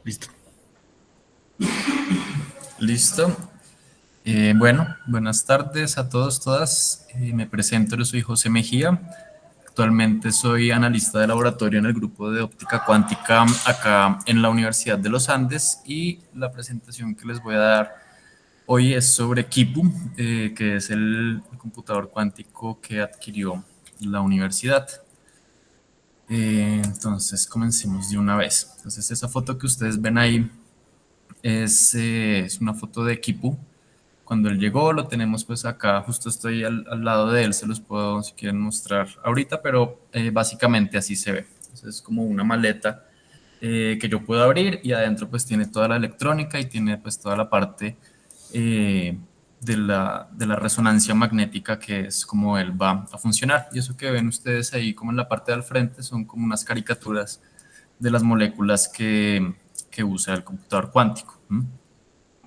Listo. Listo. Bueno, buenas tardes a todos, todas. Me presento, yo soy José Mejía. Actualmente soy analista de laboratorio en el grupo de óptica cuántica acá en la Universidad de los Andes y la presentación que les voy a dar hoy es sobre Kipu, que es el computador cuántico que adquirió la universidad. Entonces, comencemos de una vez. Entonces, esa foto que ustedes ven ahí es una foto de Kipu. Cuando él llegó, lo tenemos pues acá, justo estoy al lado de él, se los puedo si quieren mostrar ahorita, pero básicamente así se ve. Entonces es como una maleta que yo puedo abrir y adentro pues tiene toda la electrónica y tiene pues toda la parte eh, de la resonancia magnética que es como él va a funcionar. Y eso que ven ustedes ahí como en la parte del frente son como unas caricaturas de las moléculas que usa el computador cuántico.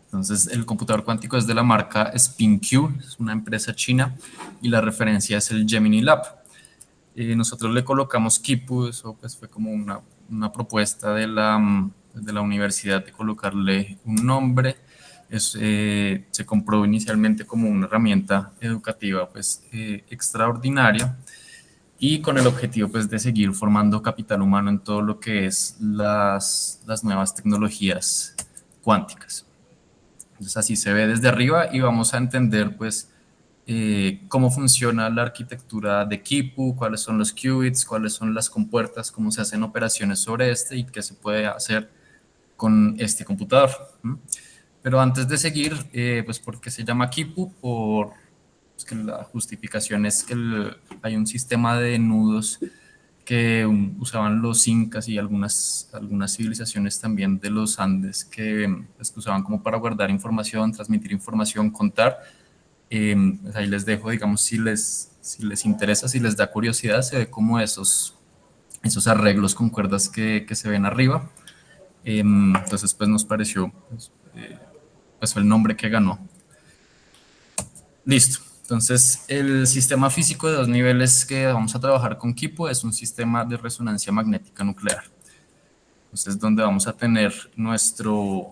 Entonces, el computador cuántico es de la marca SpinQ, es una empresa china, y la referencia es el Gemini Lab. Nosotros le colocamos Kipu, eso pues fue como una propuesta de la universidad de colocarle un nombre. Se compró inicialmente como una herramienta educativa pues extraordinaria y con el objetivo pues de seguir formando capital humano en todo lo que es las nuevas tecnologías cuánticas. Entonces así se ve desde arriba y vamos a entender pues cómo funciona la arquitectura de Kipu, cuáles son los qubits, cuáles son las compuertas, cómo se hacen operaciones sobre este y qué se puede hacer con este computador. Pero antes de seguir, pues ¿por qué se llama Kipu? Pues que la justificación es que hay un sistema de nudos que usaban los incas y algunas civilizaciones también de los Andes pues, que usaban como para guardar información, transmitir información, contar. Pues ahí les dejo, digamos, si les interesa, si les da curiosidad, se ve como esos arreglos con cuerdas que se ven arriba. Entonces, pues nos pareció, pues fue el nombre que ganó. Listo. Entonces, el sistema físico de dos niveles que vamos a trabajar con Kipo es un sistema de resonancia magnética nuclear. Entonces, donde vamos a tener nuestros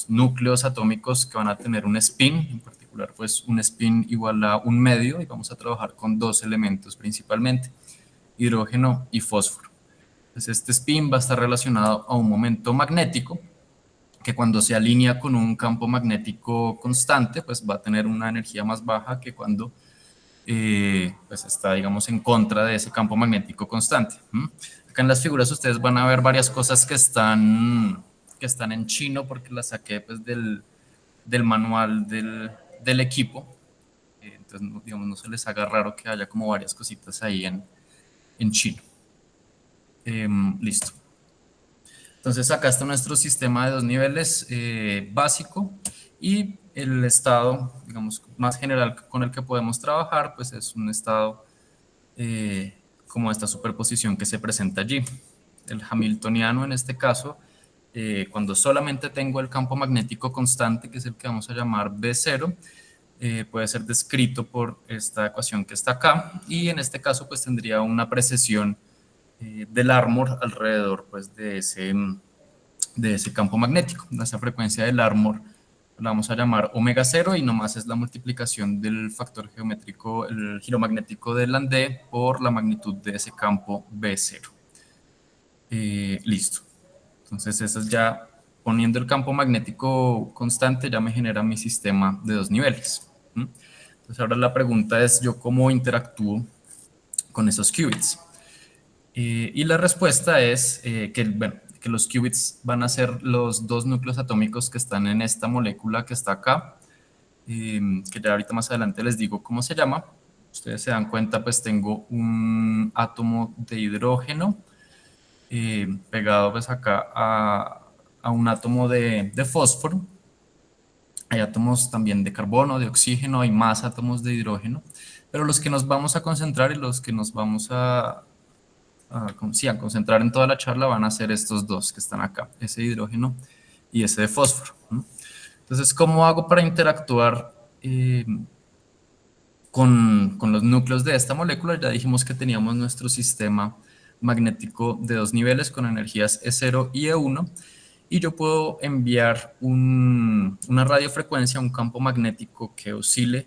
núcleos atómicos que van a tener un spin, en particular, pues un spin igual a un medio, y vamos a trabajar con dos elementos principalmente, hidrógeno y fósforo. Entonces, este spin va a estar relacionado a un momento magnético que cuando se alinea con un campo magnético constante, pues va a tener una energía más baja que cuando pues está, digamos, en contra de ese campo magnético constante. Acá en las figuras ustedes van a ver varias cosas que están en chino porque las saqué pues, del manual del equipo. Entonces, digamos, no se les haga raro que haya como varias cositas ahí en chino. Listo. Entonces acá está nuestro sistema de dos niveles básico y el estado, digamos, más general con el que podemos trabajar, pues es un estado como esta superposición que se presenta allí. El hamiltoniano en este caso, cuando solamente tengo el campo magnético constante, que es el que vamos a llamar B0, puede ser descrito por esta ecuación que está acá y en este caso pues tendría una precesión del Armor alrededor pues, de ese campo magnético. Esa frecuencia del Armor la vamos a llamar omega cero y nomás es la multiplicación del factor geométrico, el giro magnético del Landé por la magnitud de ese campo B0. Listo. Entonces, eso es ya poniendo el campo magnético constante, ya me genera mi sistema de dos niveles. Entonces, ahora la pregunta es: ¿yo cómo interactúo con esos qubits? Y la respuesta es que los qubits van a ser los dos núcleos atómicos que están en esta molécula que está acá, que ya ahorita más adelante les digo cómo se llama. Ustedes se dan cuenta, pues tengo un átomo de hidrógeno pegado pues acá a un átomo de fósforo. Hay átomos también de carbono, de oxígeno, hay más átomos de hidrógeno, pero los que nos vamos a concentrar y los que nos vamos a concentrar en toda la charla van a ser estos dos que están acá, ese de hidrógeno y ese de fósforo. Entonces, ¿cómo hago para interactuar con los núcleos de esta molécula? Ya dijimos que teníamos nuestro sistema magnético de dos niveles con energías E0 y E1, y yo puedo enviar una radiofrecuencia, un campo magnético que oscile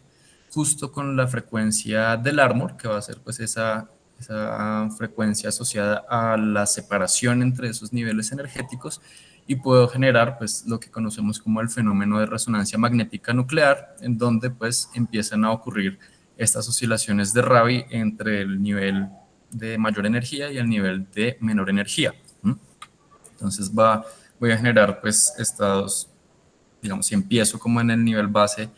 justo con la frecuencia del Larmor, que va a ser pues esa frecuencia asociada a la separación entre esos niveles energéticos, y puedo generar pues lo que conocemos como el fenómeno de resonancia magnética nuclear, en donde pues empiezan a ocurrir estas oscilaciones de Rabi entre el nivel de mayor energía y el nivel de menor energía. Entonces voy a generar pues estados, digamos, si empiezo como en el nivel base,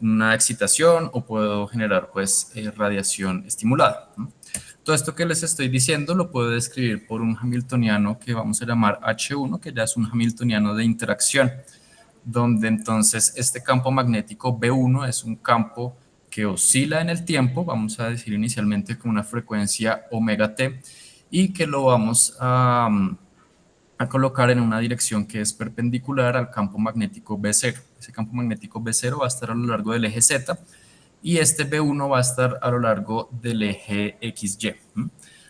una excitación, o puedo generar pues radiación estimulada. Todo esto que les estoy diciendo lo puedo describir por un hamiltoniano que vamos a llamar H1, que ya es un hamiltoniano de interacción, donde entonces este campo magnético B1 es un campo que oscila en el tiempo, vamos a decir inicialmente con una frecuencia omega t, y que lo vamos a colocar en una dirección que es perpendicular al campo magnético B0. Ese campo magnético B0 va a estar a lo largo del eje Z, y este B1 va a estar a lo largo del eje XY.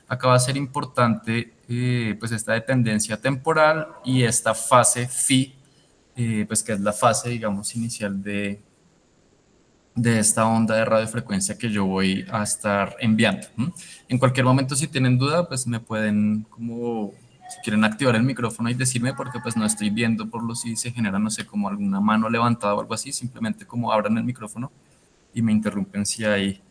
Acá va a ser importante pues esta dependencia temporal y esta fase phi, pues que es la fase, digamos, inicial de esta onda de radiofrecuencia que yo voy a estar enviando. En cualquier momento, si tienen duda, pues me pueden, como, si quieren, activar el micrófono y decirme, porque pues no estoy viendo por lo si se genera, no sé, como alguna mano levantada o algo así, simplemente como abran el micrófono y me interrumpen si hay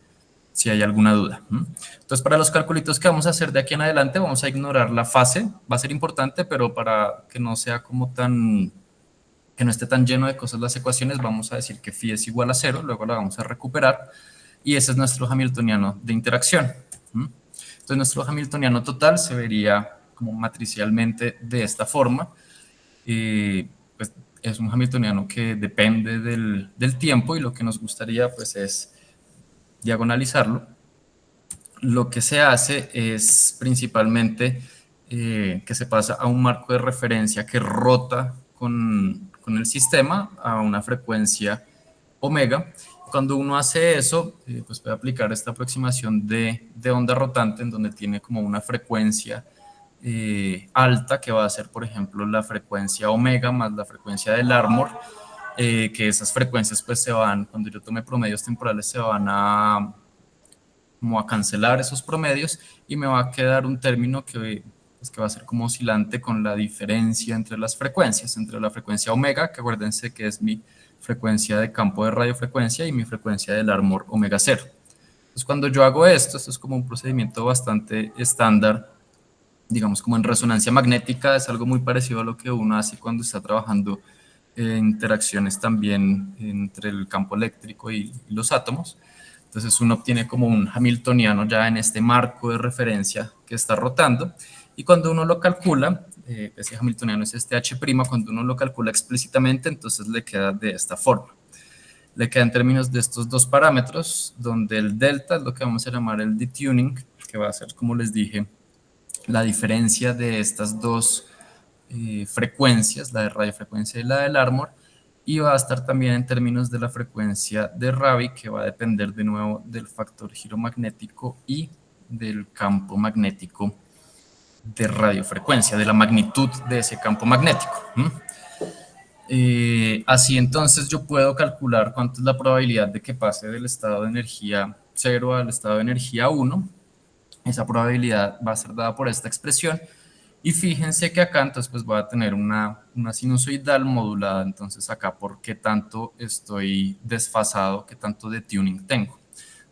alguna duda. Entonces, para los calculitos que vamos a hacer de aquí en adelante, vamos a ignorar la fase. Va a ser importante, pero para que no sea como que no esté tan lleno de cosas las ecuaciones, vamos a decir que phi es igual a 0, luego la vamos a recuperar, y ese es nuestro hamiltoniano de interacción. Entonces, nuestro hamiltoniano total se vería como matricialmente de esta forma. Pues es un hamiltoniano que depende del tiempo, y lo que nos gustaría pues es diagonalizarlo. Lo que se hace es principalmente que se pasa a un marco de referencia que rota con el sistema a una frecuencia omega. Cuando uno hace eso, pues puede aplicar esta aproximación de onda rotante, en donde tiene como una frecuencia alta, que va a ser, por ejemplo, la frecuencia omega más la frecuencia del Larmor, que esas frecuencias pues se van, cuando yo tome promedios temporales, se van como a cancelar esos promedios, y me va a quedar un término pues, que va a ser como oscilante con la diferencia entre las frecuencias, entre la frecuencia omega, que acuérdense que es mi frecuencia de campo de radiofrecuencia, y mi frecuencia del Larmor omega 0. Entonces, cuando yo hago esto es como un procedimiento bastante estándar, digamos, como en resonancia magnética. Es algo muy parecido a lo que uno hace cuando está trabajando en interacciones también entre el campo eléctrico y los átomos. Entonces uno obtiene como un hamiltoniano ya en este marco de referencia que está rotando, y cuando uno lo calcula, ese hamiltoniano es este H', cuando uno lo calcula explícitamente, entonces le queda de esta forma. Le queda en términos de estos dos parámetros, donde el delta es lo que vamos a llamar el detuning, que va a ser, como les dije, la diferencia de estas dos frecuencias, la de radiofrecuencia y la del Larmor, y va a estar también en términos de la frecuencia de Rabi, que va a depender de nuevo del factor giro magnético y del campo magnético de radiofrecuencia, de la magnitud de ese campo magnético. Así entonces yo puedo calcular cuánto es la probabilidad de que pase del estado de energía 0 al estado de energía 1. Esa probabilidad va a ser dada por esta expresión, y fíjense que acá entonces pues voy a tener una sinusoidal modulada entonces acá por qué tanto estoy desfasado, qué tanto de tuning tengo.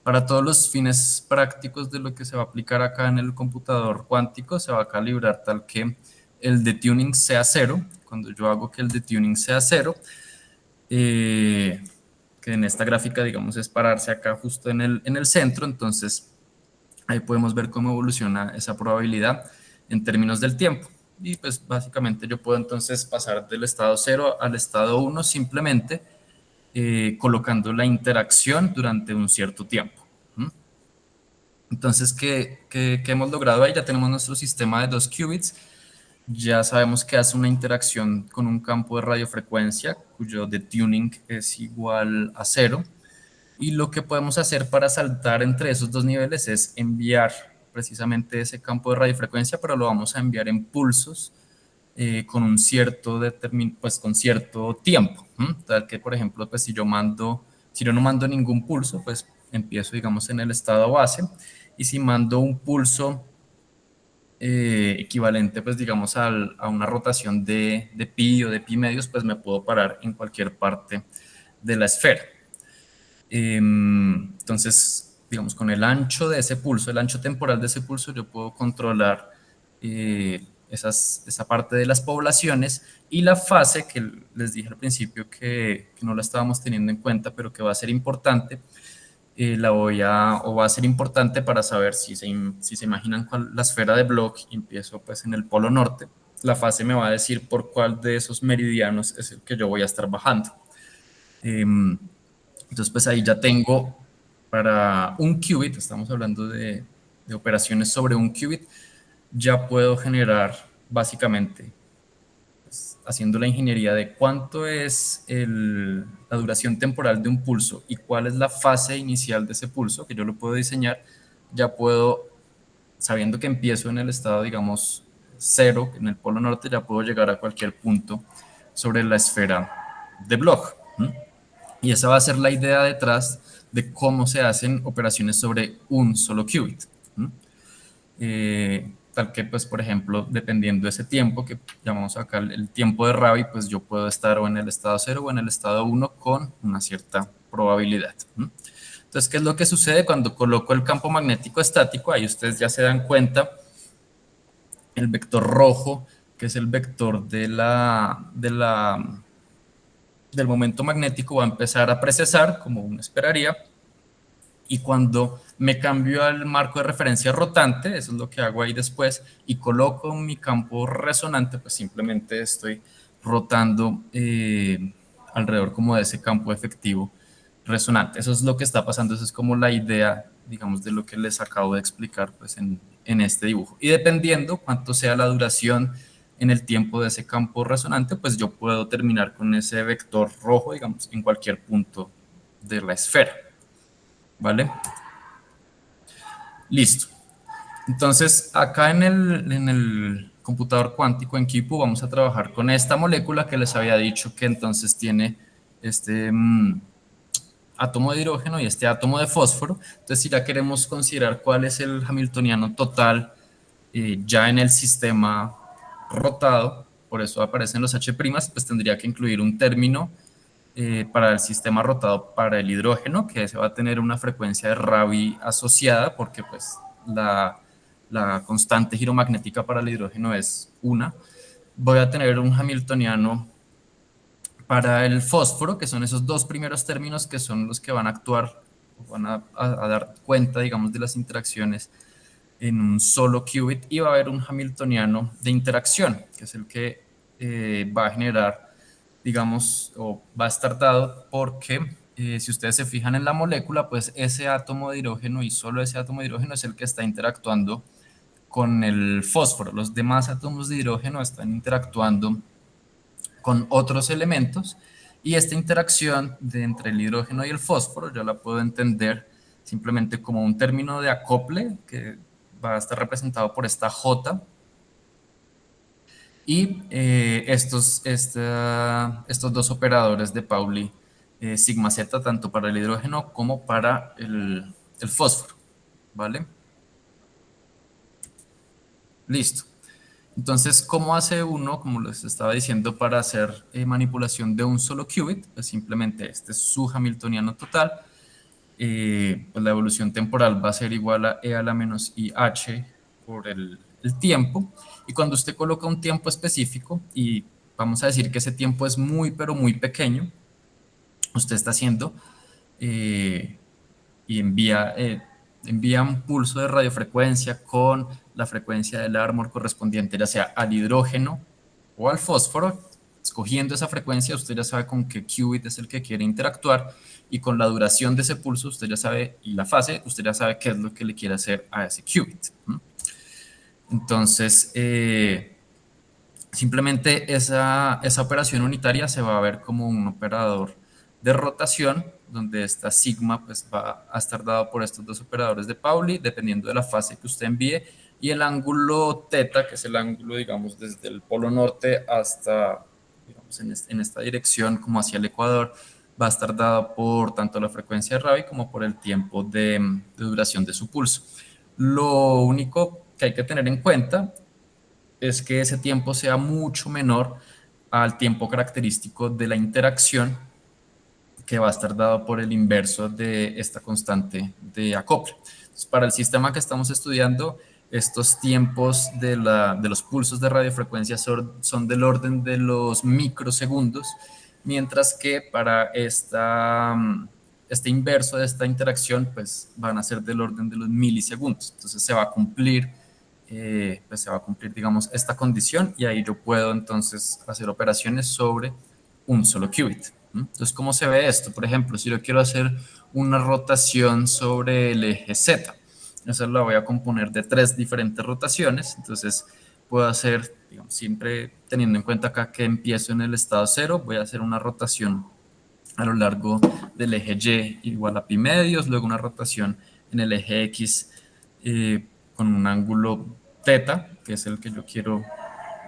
Para todos los fines prácticos de lo que se va a aplicar acá en el computador cuántico, se va a calibrar tal que el detuning sea 0. Cuando yo hago que el detuning sea 0, que en esta gráfica, digamos, es pararse acá justo en el centro, entonces ahí podemos ver cómo evoluciona esa probabilidad en términos del tiempo. Y pues básicamente yo puedo entonces pasar del estado 0 al estado 1 simplemente colocando la interacción durante un cierto tiempo. Entonces, ¿qué hemos logrado ahí? Ya tenemos nuestro sistema de 2 qubits. Ya sabemos que hace una interacción con un campo de radiofrecuencia cuyo detuning es igual a 0. Y lo que podemos hacer para saltar entre esos dos niveles es enviar precisamente ese campo de radiofrecuencia, pero lo vamos a enviar en pulsos con un cierto pues con cierto tiempo, tal que por ejemplo pues si yo no mando ningún pulso, pues empiezo digamos en el estado base, y si mando un pulso equivalente pues digamos a una rotación de pi o de pi medios, pues me puedo parar en cualquier parte de la esfera. Entonces, digamos, con el ancho de ese pulso, el ancho temporal de ese pulso, yo puedo controlar esa parte de las poblaciones, y la fase que les dije al principio que no la estábamos teniendo en cuenta, pero que va a ser importante, o va a ser importante para saber si se imaginan la esfera de Bloch, empiezo pues en el polo norte, la fase me va a decir por cuál de esos meridianos es el que yo voy a estar bajando. Entonces, pues ahí ya tengo para un qubit, estamos hablando de operaciones sobre un qubit, ya puedo generar básicamente, pues, haciendo la ingeniería de cuánto es la duración temporal de un pulso y cuál es la fase inicial de ese pulso, que yo lo puedo diseñar, ya puedo, sabiendo que empiezo en el estado, digamos, cero, en el polo norte, ya puedo llegar a cualquier punto sobre la esfera de Bloch. Y esa va a ser la idea detrás de cómo se hacen operaciones sobre un solo qubit. Tal que, pues, por ejemplo, dependiendo de ese tiempo, que llamamos acá el tiempo de Rabi, pues yo puedo estar o en el estado 0 o en el estado 1 con una cierta probabilidad. Entonces, ¿qué es lo que sucede cuando coloco el campo magnético estático? Ahí ustedes ya se dan cuenta, el vector rojo, que es el vector del momento magnético, va a empezar a precesar, como uno esperaría, y cuando me cambio al marco de referencia rotante, eso es lo que hago ahí después, y coloco mi campo resonante, pues simplemente estoy rotando alrededor como de ese campo efectivo resonante. Eso es lo que está pasando, eso es como la idea, digamos, de lo que les acabo de explicar pues en este dibujo. Y dependiendo cuánto sea la duración en el tiempo de ese campo resonante, pues yo puedo terminar con ese vector rojo, digamos, en cualquier punto de la esfera. ¿Vale? Listo. Entonces, acá en el computador cuántico, en Kipu, vamos a trabajar con esta molécula que les había dicho que entonces tiene este átomo de hidrógeno y este átomo de fósforo. Entonces, si ya queremos considerar cuál es el hamiltoniano total ya en el sistema rotado, por eso aparecen los H', pues tendría que incluir un término para el sistema rotado para el hidrógeno, que se va a tener una frecuencia de Rabi asociada, porque pues la constante giromagnética para el hidrógeno es 1. Voy a tener un hamiltoniano para el fósforo, que son esos dos primeros términos que son los que van a actuar, van a dar cuenta, digamos, de las interacciones en un solo qubit, y va a haber un hamiltoniano de interacción, que es el que va a generar, digamos, o va a estar dado porque si ustedes se fijan en la molécula, pues ese átomo de hidrógeno y solo ese átomo de hidrógeno es el que está interactuando con el fósforo. Los demás átomos de hidrógeno están interactuando con otros elementos, y esta interacción entre el hidrógeno y el fósforo yo la puedo entender simplemente como un término de acople que va a estar representado por esta J, y estos dos operadores de Pauli, sigma z, tanto para el hidrógeno como para el fósforo, ¿vale? Listo. Entonces, ¿cómo hace uno, como les estaba diciendo, para hacer manipulación de un solo qubit? Pues simplemente este es su hamiltoniano total. Pues la evolución temporal va a ser igual a e a la menos IH por el tiempo. Y cuando usted coloca un tiempo específico, y vamos a decir que ese tiempo es muy, pero muy pequeño, usted está haciendo y envía un pulso de radiofrecuencia con la frecuencia del Armor correspondiente, ya sea al hidrógeno o al fósforo. Escogiendo esa frecuencia, usted ya sabe con qué qubit es el que quiere interactuar, y con la duración de ese pulso usted ya sabe, y la fase, usted ya sabe qué es lo que le quiere hacer a ese qubit. Entonces, simplemente esa operación unitaria se va a ver como un operador de rotación, donde esta sigma pues va a estar dado por estos dos operadores de Pauli, dependiendo de la fase que usted envíe, y el ángulo teta, que es el ángulo, digamos, desde el polo norte hasta, digamos, en esta dirección, como hacia el ecuador, va a estar dado por tanto la frecuencia de Rabi como por el tiempo de duración de su pulso. Lo único que hay que tener en cuenta es que ese tiempo sea mucho menor al tiempo característico de la interacción, que va a estar dado por el inverso de esta constante de acople. Entonces, para el sistema que estamos estudiando, estos tiempos de los pulsos de radiofrecuencia son del orden de los microsegundos, mientras que para este inverso de esta interacción, pues van a ser del orden de los milisegundos. Entonces pues se va a cumplir, digamos, esta condición, y ahí yo puedo entonces hacer operaciones sobre un solo qubit. Entonces, ¿cómo se ve esto? Por ejemplo, si yo quiero hacer una rotación sobre el eje Z, esa la voy a componer de 3 diferentes rotaciones. Entonces, puedo hacer, digamos, siempre teniendo en cuenta acá que empiezo en el estado 0, voy a hacer una rotación a lo largo del eje Y igual a pi medios, luego una rotación en el eje X con un ángulo teta, que es el que yo quiero,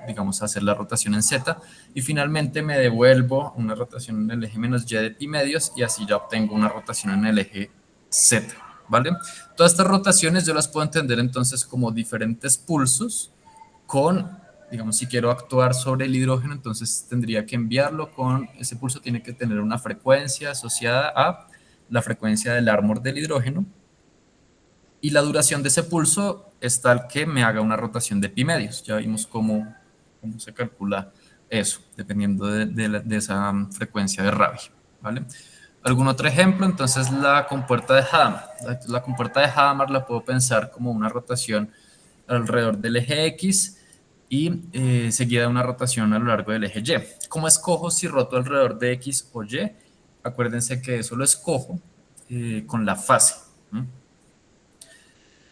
digamos, hacer la rotación en Z, y finalmente me devuelvo una rotación en el eje menos Y de pi medios, y así ya obtengo una rotación en el eje Z, ¿vale? Todas estas rotaciones yo las puedo entender entonces como diferentes pulsos con, digamos, si quiero actuar sobre el hidrógeno, entonces tendría que enviarlo con, ese pulso tiene que tener una frecuencia asociada a la frecuencia del árbol del hidrógeno, y la duración de ese pulso es tal que me haga una rotación de pi medios. Ya vimos cómo se calcula eso, dependiendo de esa frecuencia de Rabi, ¿vale? ¿Algún otro ejemplo? Entonces, la compuerta de Hadamard. La compuerta de Hadamard la puedo pensar como una rotación alrededor del eje X y seguida de una rotación a lo largo del eje Y. ¿Cómo escojo si roto alrededor de X o Y? Acuérdense que eso lo escojo con la fase.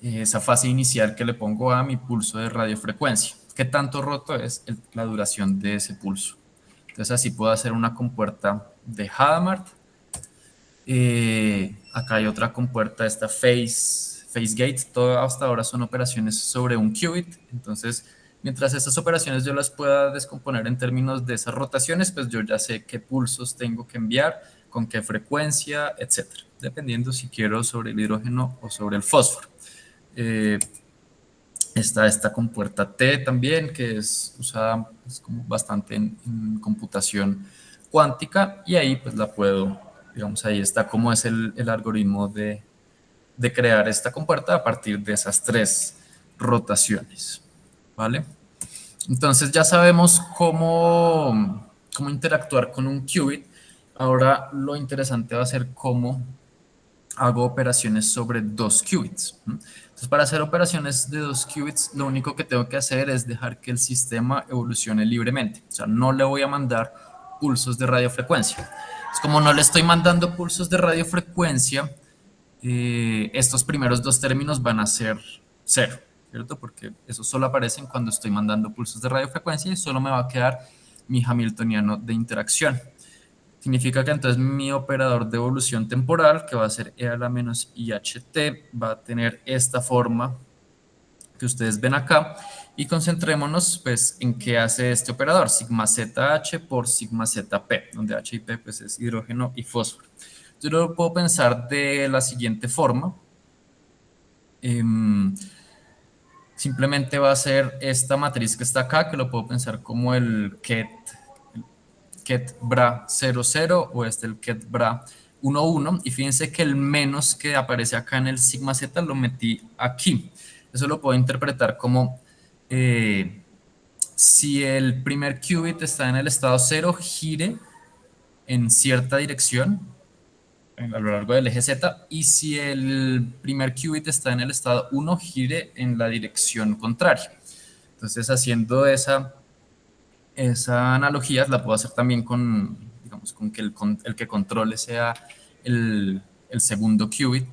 Esa fase inicial que le pongo a mi pulso de radiofrecuencia. ¿Qué tanto roto es la duración de ese pulso? Entonces así puedo hacer una compuerta de Hadamard. Acá hay otra compuerta, esta phase gate. Todo hasta ahora son operaciones sobre un qubit. Entonces, mientras estas operaciones yo las pueda descomponer en términos de esas rotaciones, pues yo ya sé qué pulsos tengo que enviar, con qué frecuencia, etcétera, dependiendo si quiero sobre el hidrógeno o sobre el fósforo. Eh, Está esta compuerta T también, que es usada pues, como bastante en computación cuántica, y ahí pues la puedo, digamos, ahí está cómo es el algoritmo de crear esta compuerta a partir de esas 3 rotaciones, ¿vale? Entonces ya sabemos cómo interactuar con un qubit. Ahora lo interesante va a ser cómo hago operaciones sobre 2 qubits. Entonces, para hacer operaciones de 2 qubits, lo único que tengo que hacer es dejar que el sistema evolucione libremente. O sea, no le voy a mandar pulsos de radiofrecuencia. Es como no le estoy mandando pulsos de radiofrecuencia, estos primeros 2 términos van a ser cero, ¿cierto? Porque esos solo aparecen cuando estoy mandando pulsos de radiofrecuencia, y solo me va a quedar mi hamiltoniano de interacción. Significa que entonces mi operador de evolución temporal, que va a ser E a la menos IHT, va a tener esta forma que ustedes ven acá, y concentrémonos pues en qué hace este operador, sigma ZH por sigma ZP, donde H y P pues es hidrógeno y fósforo. Yo lo puedo pensar de la siguiente forma. Simplemente va a ser esta matriz que está acá, que lo puedo pensar como el ket bra 00, o el ket bra 11, y fíjense que el menos que aparece acá en el sigma z lo metí aquí. Eso lo puedo interpretar como si el primer qubit está en el estado 0, gire en cierta dirección a lo largo del eje Z, y si el primer qubit está en el estado 1, gire en la dirección contraria. Entonces, haciendo esa analogía la puedo hacer también con, digamos, con que el que controle sea el segundo qubit.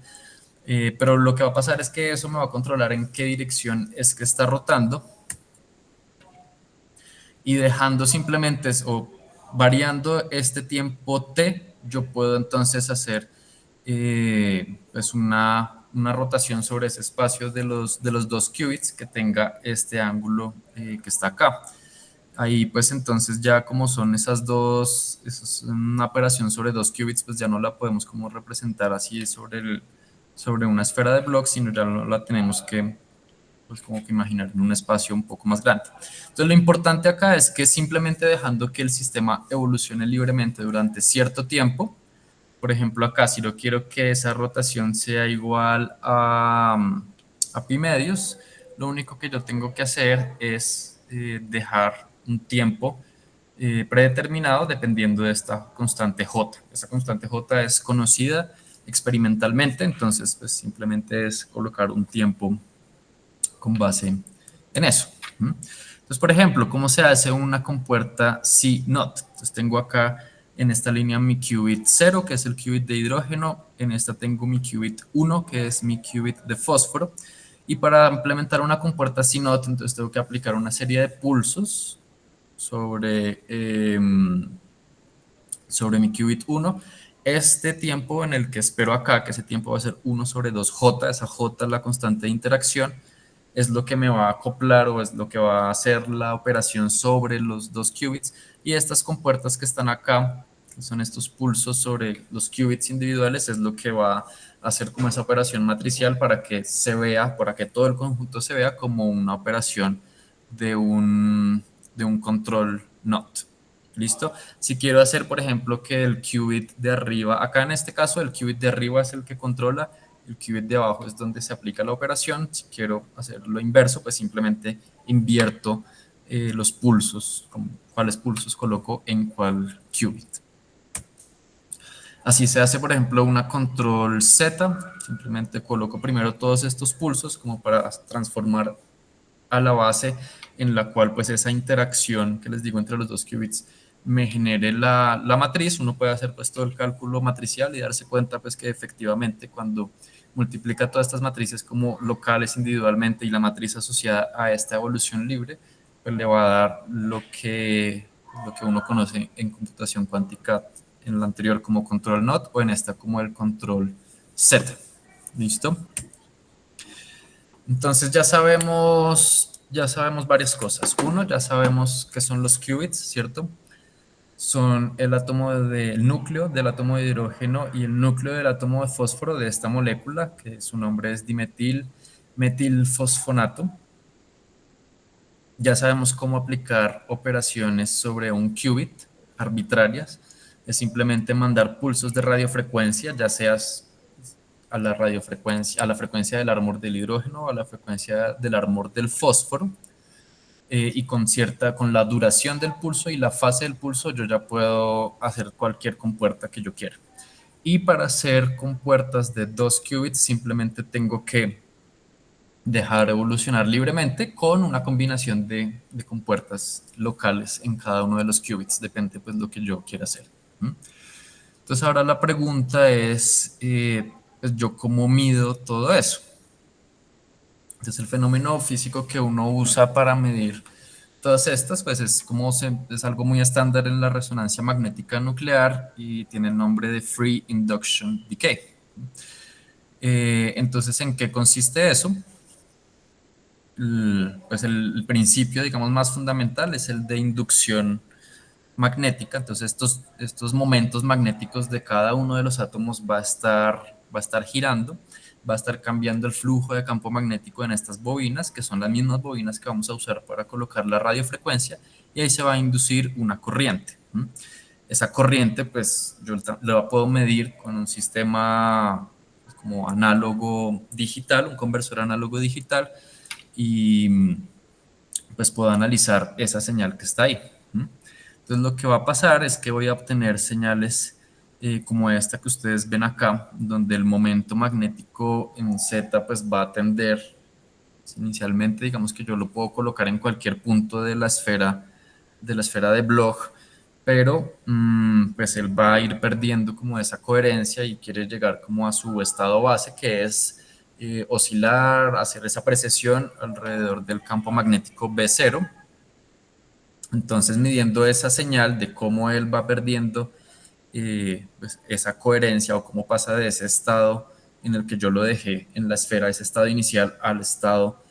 Pero lo que va a pasar es que eso me va a controlar en qué dirección es que está rotando, y dejando simplemente o variando este tiempo t yo puedo entonces hacer pues una rotación sobre ese espacio de los dos qubits que tenga este ángulo que está acá. Ahí pues entonces ya como son esas dos, eso es una operación sobre dos qubits, pues ya no la podemos como representar así sobre una esfera de Bloch, sino ya la tenemos que pues como que imaginar en un espacio un poco más grande. Entonces lo importante acá es que simplemente dejando que el sistema evolucione libremente durante cierto tiempo, por ejemplo acá si yo quiero que esa rotación sea igual a pi medios, lo único que yo tengo que hacer es dejar un tiempo predeterminado dependiendo de esta constante J. Esta constante J es conocida experimentalmente, entonces pues simplemente es colocar un tiempo con base en eso. Entonces, por ejemplo, ¿cómo se hace una compuerta C-NOT? Entonces tengo acá en esta línea mi qubit 0, que es el qubit de hidrógeno, en esta tengo mi qubit 1, que es mi qubit de fósforo, y para implementar una compuerta C-NOT, entonces tengo que aplicar una serie de pulsos sobre, sobre mi qubit 1. Este tiempo en el que espero acá, que ese tiempo va a ser 1 sobre 2J, esa J es la constante de interacción, es lo que me va a acoplar o es lo que va a hacer la operación sobre los dos qubits. Y estas compuertas que están acá, que son estos pulsos sobre los qubits individuales, es lo que va a hacer como esa operación matricial para que se vea, para que todo el conjunto se vea como una operación de un control NOT. ¿Listo? Si quiero hacer, por ejemplo, que el qubit de arriba, acá en este caso el qubit de arriba es el que controla, el qubit de abajo es donde se aplica la operación. Si quiero hacer lo inverso, pues simplemente invierto los pulsos, cuáles pulsos coloco en cuál qubit. Así se hace, por ejemplo, una control Z, simplemente coloco primero todos estos pulsos como para transformar a la base en la cual pues esa interacción que les digo entre los dos qubits me genere la matriz. Uno puede hacer pues todo el cálculo matricial y darse cuenta pues que efectivamente cuando multiplica todas estas matrices como locales individualmente y la matriz asociada a esta evolución libre, pues le va a dar lo que uno conoce en computación cuántica en la anterior como control NOT o en esta como el control Z. ¿Listo? Entonces ya sabemos varias cosas. Uno, ya sabemos qué son los qubits, ¿cierto? Son el átomo del núcleo del átomo de hidrógeno y el núcleo del átomo de fósforo de esta molécula, que su nombre es dimetil metilfosfonato. Ya sabemos cómo aplicar operaciones sobre un qubit arbitrarias. Es simplemente mandar pulsos de radiofrecuencia, ya seas a la radiofrecuencia, a la frecuencia del árbol del hidrógeno, a la frecuencia del árbol del fósforo, y con la duración del pulso y la fase del pulso, yo ya puedo hacer cualquier compuerta que yo quiera. Y para hacer compuertas de 2 qubits, simplemente tengo que dejar evolucionar libremente con una combinación de compuertas locales en cada uno de los qubits, depende pues lo que yo quiera hacer. Entonces ahora la pregunta es, pues yo cómo mido todo eso. Entonces el fenómeno físico que uno usa para medir todas estas, pues es algo muy estándar en la resonancia magnética nuclear y tiene el nombre de Free Induction Decay. Entonces, ¿en qué consiste eso? Pues el principio, digamos, más fundamental es el de inducción magnética. Entonces, estos momentos magnéticos de cada uno de los átomos va a estar girando, va a estar cambiando el flujo de campo magnético en estas bobinas, que son las mismas bobinas que vamos a usar para colocar la radiofrecuencia, y ahí se va a inducir una corriente. Esa corriente, pues yo la puedo medir con un sistema como análogo digital, un conversor análogo digital, y pues puedo analizar esa señal que está ahí. Entonces lo que va a pasar es que voy a obtener señales como esta que ustedes ven acá, donde el momento magnético en Z pues va a tender, inicialmente digamos que yo lo puedo colocar en cualquier punto de la esfera de Bloch, pero pues él va a ir perdiendo como esa coherencia y quiere llegar como a su estado base, que es oscilar, hacer esa precesión alrededor del campo magnético B0. Entonces, midiendo esa señal de cómo él va perdiendo pues, esa coherencia o cómo pasa de ese estado en el que yo lo dejé en la esfera, ese estado inicial al estado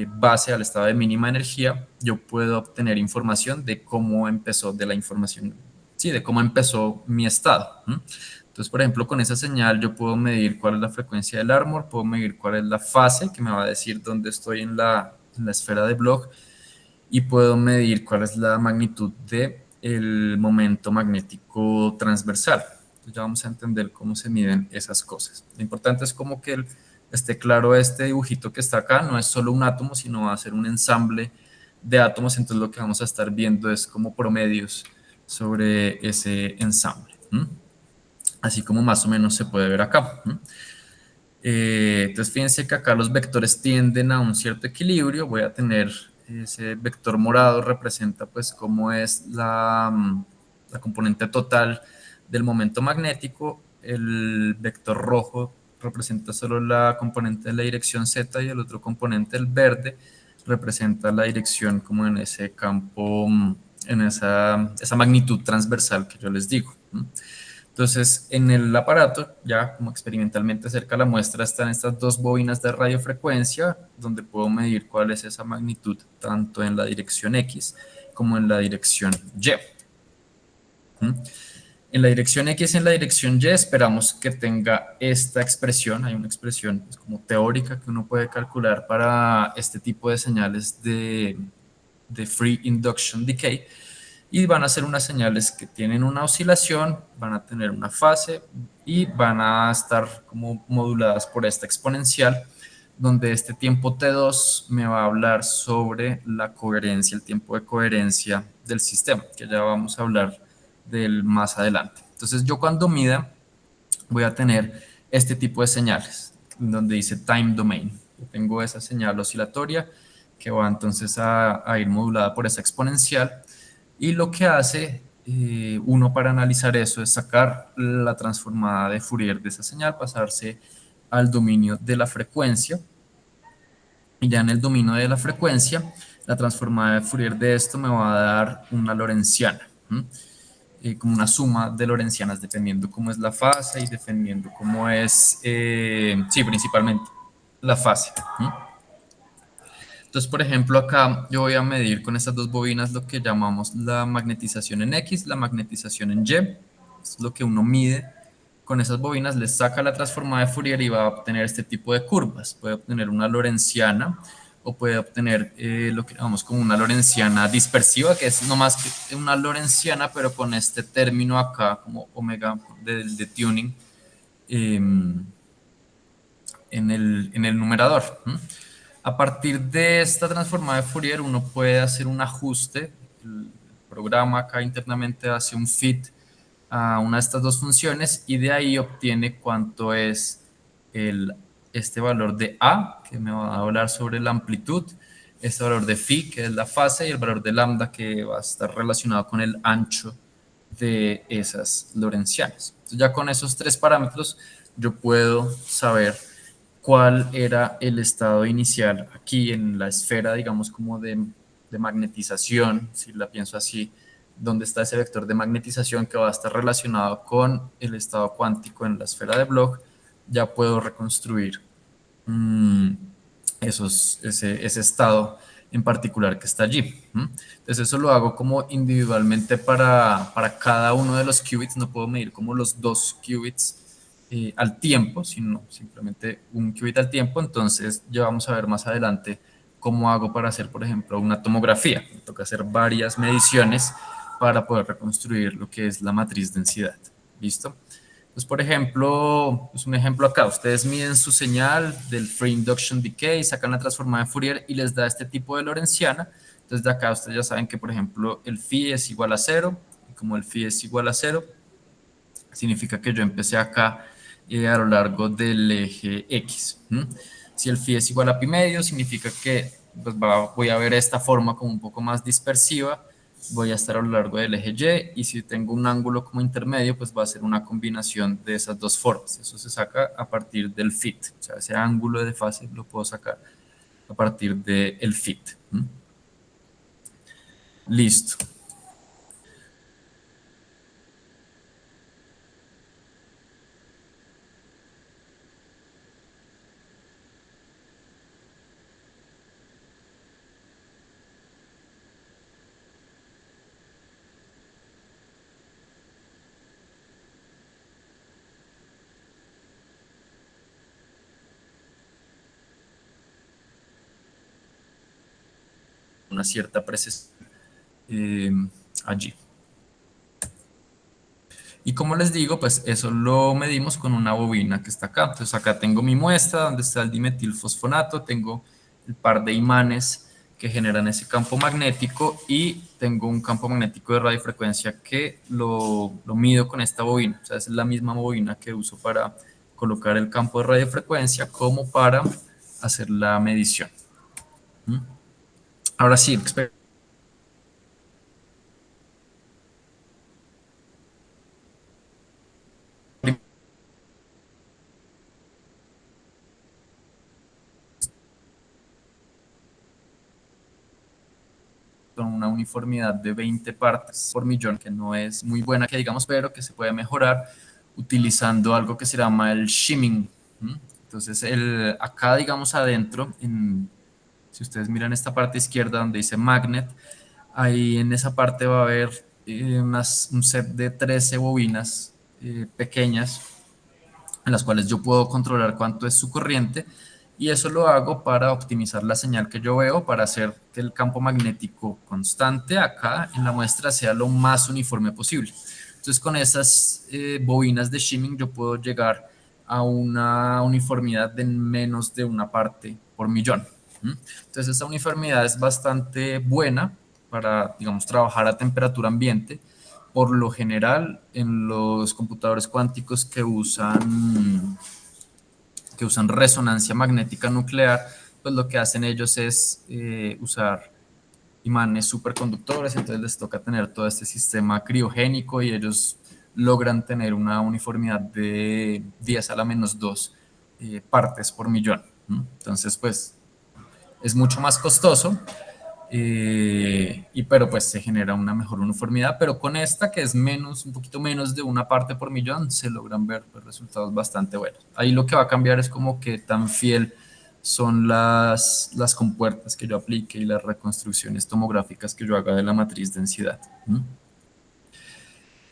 base, al estado de mínima energía, yo puedo obtener información de cómo empezó, de la información, sí, de cómo empezó mi estado. Entonces, por ejemplo, con esa señal yo puedo medir cuál es la frecuencia del árbol, puedo medir cuál es la fase, que me va a decir dónde estoy en la esfera de Bloch, y puedo medir cuál es la magnitud del momento magnético transversal. Entonces ya vamos a entender cómo se miden esas cosas. Lo importante es como que esté claro este dibujito que está acá, no es solo un átomo, sino va a ser un ensamble de átomos, entonces lo que vamos a estar viendo es como promedios sobre ese ensamble. Así como más o menos se puede ver acá. Entonces fíjense que acá los vectores tienden a un cierto equilibrio. Voy a tener ese vector morado representa pues cómo es la componente total del momento magnético. El vector rojo representa solo la componente de la dirección Z y el otro componente, el verde, representa la dirección como en ese campo, en esa magnitud transversal que yo les digo. Entonces, en el aparato, ya como experimentalmente cerca de la muestra, están estas dos bobinas de radiofrecuencia, donde puedo medir cuál es esa magnitud, tanto en la dirección X como en la dirección Y. En la dirección X y en la dirección Y esperamos que tenga esta expresión. Hay una expresión pues, como teórica que uno puede calcular para este tipo de señales de free induction decay, y van a ser unas señales que tienen una oscilación, van a tener una fase y van a estar como moduladas por esta exponencial, donde este tiempo T2 me va a hablar sobre la coherencia, el tiempo de coherencia del sistema, que ya vamos a hablar del más adelante. Entonces yo cuando mida voy a tener este tipo de señales, donde dice time domain. Yo tengo esa señal oscilatoria que va entonces a ir modulada por esa exponencial, y lo que hace uno para analizar eso es sacar la transformada de Fourier de esa señal, pasarse al dominio de la frecuencia, y ya en el dominio de la frecuencia, la transformada de Fourier de esto me va a dar una lorentziana, como una suma de lorentzianas, dependiendo cómo es la fase y dependiendo cómo es, sí, principalmente la fase. Entonces, por ejemplo, acá yo voy a medir con estas dos bobinas lo que llamamos la magnetización en X, la magnetización en Y. Esto es lo que uno mide con esas bobinas, les saca la transformada de Fourier y va a obtener este tipo de curvas. Puede obtener una lorentziana o puede obtener lo que llamamos como una lorentziana dispersiva, que es no más que una lorentziana, pero con este término acá como omega de tuning eh, en el numerador. A partir de esta transformada de Fourier uno puede hacer un ajuste. El programa acá internamente hace un fit a una de estas dos funciones y de ahí obtiene cuánto es el, este valor de A, que me va a hablar sobre la amplitud, este valor de phi, que es la fase, y el valor de lambda, que va a estar relacionado con el ancho de esas lorentzianas. Entonces ya con esos tres parámetros yo puedo saber cuál era el estado inicial aquí en la esfera, digamos, como de magnetización, si la pienso así, donde está ese vector de magnetización que va a estar relacionado con el estado cuántico en la esfera de Bloch. Ya puedo reconstruir mmm, ese estado en particular que está allí. Entonces eso lo hago como individualmente para cada uno de los qubits. No puedo medir como los dos qubits al tiempo, sino simplemente un qubit al tiempo. Entonces ya vamos a ver más adelante cómo hago para hacer, por ejemplo, una tomografía. Me toca hacer varias mediciones para poder reconstruir lo que es la matriz densidad. ¿Listo? Entonces, por ejemplo, es un ejemplo acá. Ustedes miden su señal del Free Induction Decay, sacan la transformada de Fourier y les da este tipo de lorentziana. Entonces, de acá ustedes ya saben que, por ejemplo, el phi es igual a cero. Y como el phi es igual a cero, significa que yo empecé acá a lo largo del eje X. Si el phi es igual a pi medio, significa que pues, voy a ver esta forma como un poco más dispersiva, voy a estar a lo largo del eje Y, y si tengo un ángulo como intermedio, pues va a ser una combinación de esas dos formas. Eso se saca a partir del fit, o sea, ese ángulo de fase lo puedo sacar a partir del fit. Listo. una cierta precisión allí. Y como les digo, pues eso lo medimos con una bobina que está acá. Entonces acá tengo mi muestra donde está el dimetilfosfonato, tengo el par de imanes que generan ese campo magnético y tengo un campo magnético de radiofrecuencia que lo mido con esta bobina. O sea, es la misma bobina que uso para colocar el campo de radiofrecuencia como para hacer la medición. ¿Mm? Ahora sí, con una uniformidad de 20 partes por millón, que no es muy buena, que digamos, pero que se puede mejorar utilizando algo que se llama el shimming. Entonces, acá, digamos, adentro, si ustedes miran esta parte izquierda donde dice magnet, ahí en esa parte va a haber un set de 13 bobinas pequeñas en las cuales yo puedo controlar cuánto es su corriente y eso lo hago para optimizar la señal que yo veo, para hacer que el campo magnético constante acá en la muestra sea lo más uniforme posible. Entonces con esas bobinas de shimming yo puedo llegar a una uniformidad de menos de una parte por millón. Entonces esta uniformidad es bastante buena para, digamos, trabajar a temperatura ambiente. Por lo general, en los computadores cuánticos que usan resonancia magnética nuclear, pues lo que hacen ellos es usar imanes superconductores, entonces les toca tener todo este sistema criogénico y ellos logran tener una uniformidad de 10 a la menos 2 partes por millón. Entonces, pues es mucho más costoso, pero pues se genera una mejor uniformidad, pero con esta que es un poquito menos de una parte por millón, se logran ver pues, resultados bastante buenos. Ahí lo que va a cambiar es como que tan fiel son las compuertas que yo aplique y las reconstrucciones tomográficas que yo haga de la matriz densidad.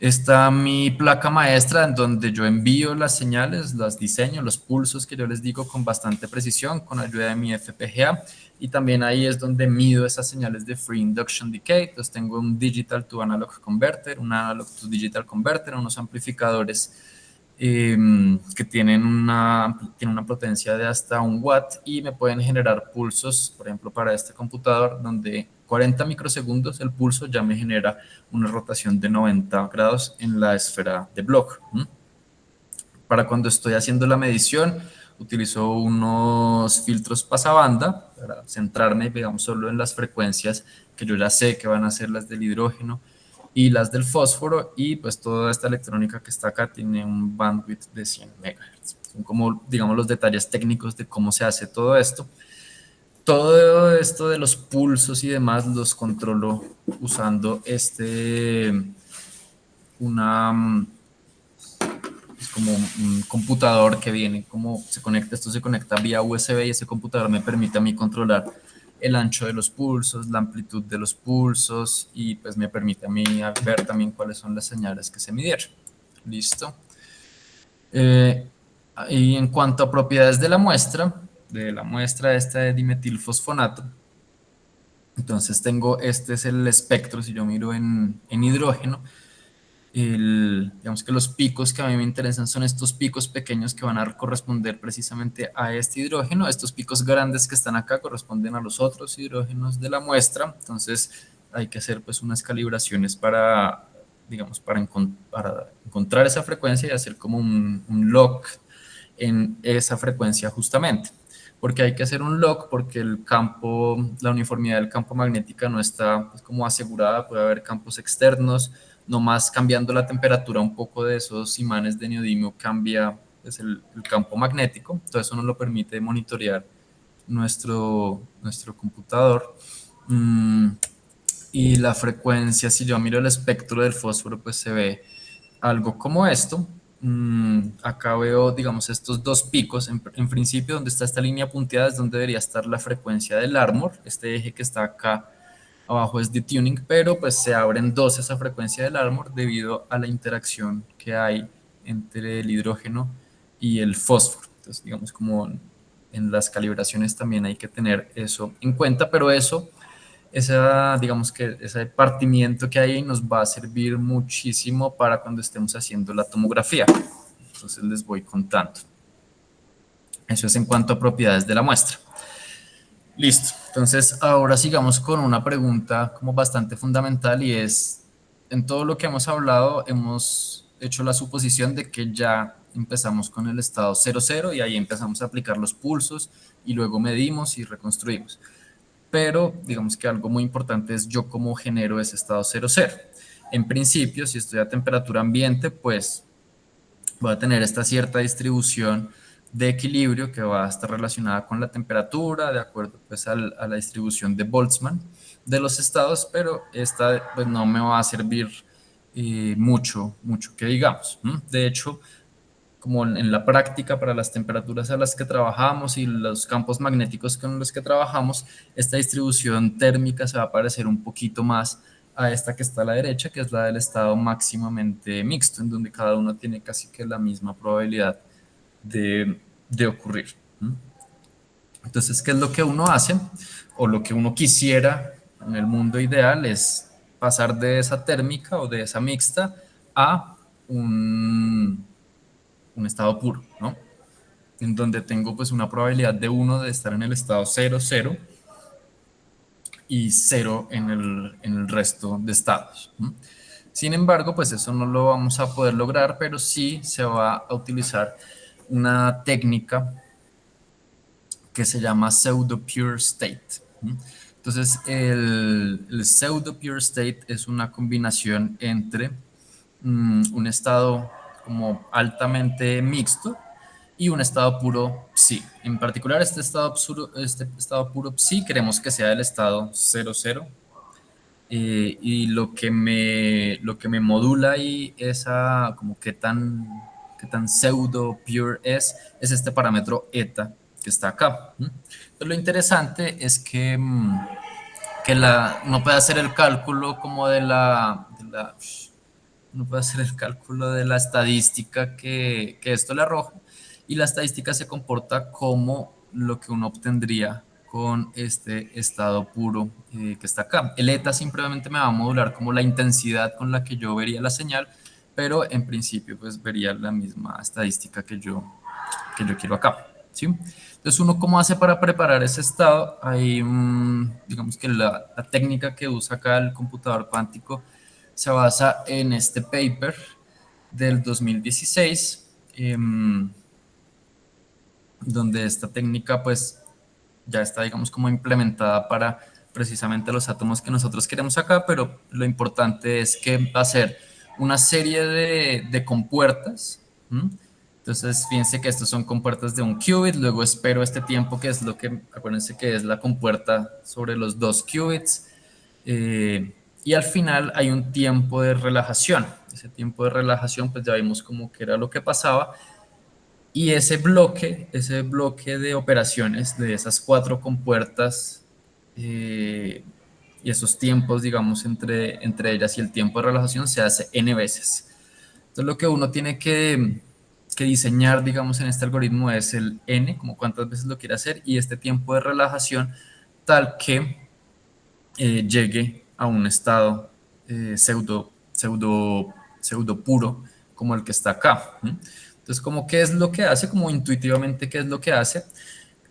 Está mi placa maestra en donde yo envío las señales, las diseño, los pulsos que yo les digo con bastante precisión con ayuda de mi FPGA y también ahí es donde mido esas señales de Free Induction Decay. Entonces tengo un Digital to Analog Converter, un Analog to Digital Converter, unos amplificadores que tienen una potencia de hasta 1 watt y me pueden generar pulsos, por ejemplo, para este computador, donde 40 microsegundos el pulso ya me genera una rotación de 90 grados en la esfera de Bloch. Para cuando estoy haciendo la medición, utilizo unos filtros pasabanda para centrarme, digamos, solo en las frecuencias que yo ya sé que van a ser las del hidrógeno y las del fósforo, y pues toda esta electrónica que está acá tiene un bandwidth de 100 MHz. Son como, digamos, los detalles técnicos de cómo se hace todo esto. Todo esto de los pulsos y demás los controlo usando una es como un computador que viene, como se conecta, esto se conecta vía USB y ese computador me permite a mí controlar el ancho de los pulsos, la amplitud de los pulsos y pues me permite a mí ver también cuáles son las señales que se midieron. Listo. Y en cuanto a propiedades de la muestra esta de dimetilfosfonato, entonces este es el espectro, si yo miro en hidrógeno, digamos que los picos que a mí me interesan son estos picos pequeños que van a corresponder precisamente a este hidrógeno. Estos picos grandes que están acá corresponden a los otros hidrógenos de la muestra. Entonces hay que hacer pues unas calibraciones para, digamos, para encontrar esa frecuencia y hacer como un lock en esa frecuencia justamente. Porque hay que hacer un lock porque la uniformidad del campo magnética no está pues, como asegurada, puede haber campos externos, nomás cambiando la temperatura un poco de esos imanes de neodimio cambia pues, el campo magnético, entonces eso nos lo permite monitorear nuestro computador. Y la frecuencia, si yo miro el espectro del fósforo, pues se ve algo como esto. Acá veo, digamos, estos dos picos. En principio, donde está esta línea punteada es donde debería estar la frecuencia del Armor. Este eje que está acá abajo es de tuning, pero pues se abren dos esa frecuencia del Armor debido a la interacción que hay entre el hidrógeno y el fósforo. Entonces, digamos, como en las calibraciones también hay que tener eso en cuenta, pero eso digamos que ese partimiento que hay ahí nos va a servir muchísimo para cuando estemos haciendo la tomografía. Entonces les voy contando. Eso es en cuanto a propiedades de la muestra. Listo. Entonces, ahora sigamos con una pregunta como bastante fundamental y es, en todo lo que hemos hablado, hemos hecho la suposición de que ya empezamos con el estado 00 y ahí empezamos a aplicar los pulsos y luego medimos y reconstruimos. Pero digamos que algo muy importante es yo cómo genero ese estado 00. En principio, si estoy a temperatura ambiente, pues voy a tener esta cierta distribución de equilibrio que va a estar relacionada con la temperatura, de acuerdo pues a la distribución de Boltzmann de los estados, pero esta pues no me va a servir mucho que digamos. De hecho, como en la práctica para las temperaturas a las que trabajamos y los campos magnéticos con los que trabajamos, esta distribución térmica se va a parecer un poquito más a esta que está a la derecha, que es la del estado máximamente mixto, en donde cada uno tiene casi que la misma probabilidad de ocurrir. Entonces, ¿qué es lo que uno hace? O lo que uno quisiera en el mundo ideal es pasar de esa térmica o de esa mixta a un estado puro, ¿no? En donde tengo pues una probabilidad de 1 de estar en el estado 0, 0 y 0 en el resto de estados. Sin embargo, pues eso no lo vamos a poder lograr, pero sí se va a utilizar una técnica que se llama pseudo pure state. Entonces, el pseudo pure state es una combinación entre un estado como altamente mixto y un estado puro psi. En particular, este estado puro psi queremos que sea el estado 00. Y lo que me modula ahí esa, como qué tan pseudo pure es este parámetro eta que está acá. Entonces, lo interesante es que no puede hacer el cálculo como no puede hacer el cálculo de la estadística que esto le arroja, y la estadística se comporta como lo que uno obtendría con este estado puro que está acá. El eta simplemente me va a modular como la intensidad con la que yo vería la señal, pero en principio pues vería la misma estadística que yo quiero acá. ¿Sí? Entonces, ¿uno cómo hace para preparar ese estado? Hay, digamos que la técnica que usa acá el computador cuántico se basa en este paper del 2016, donde esta técnica pues ya está, digamos, como implementada para precisamente los átomos que nosotros queremos acá, pero lo importante es que va a ser una serie de compuertas. Entonces, fíjense que estos son compuertas de un qubit, luego espero este tiempo que es lo que, acuérdense que es la compuerta sobre los 2 qubits, y al final hay un tiempo de relajación. Ese tiempo de relajación, pues ya vimos como que era lo que pasaba, y ese bloque de operaciones de esas 4 compuertas y esos tiempos, digamos, entre ellas y el tiempo de relajación se hace n veces. Entonces, lo que uno tiene que diseñar, digamos, en este algoritmo es el n, como cuántas veces lo quiere hacer, y este tiempo de relajación tal que llegue a un estado pseudo puro como el que está acá. Entonces, como qué es lo que hace, como intuitivamente qué es lo que hace,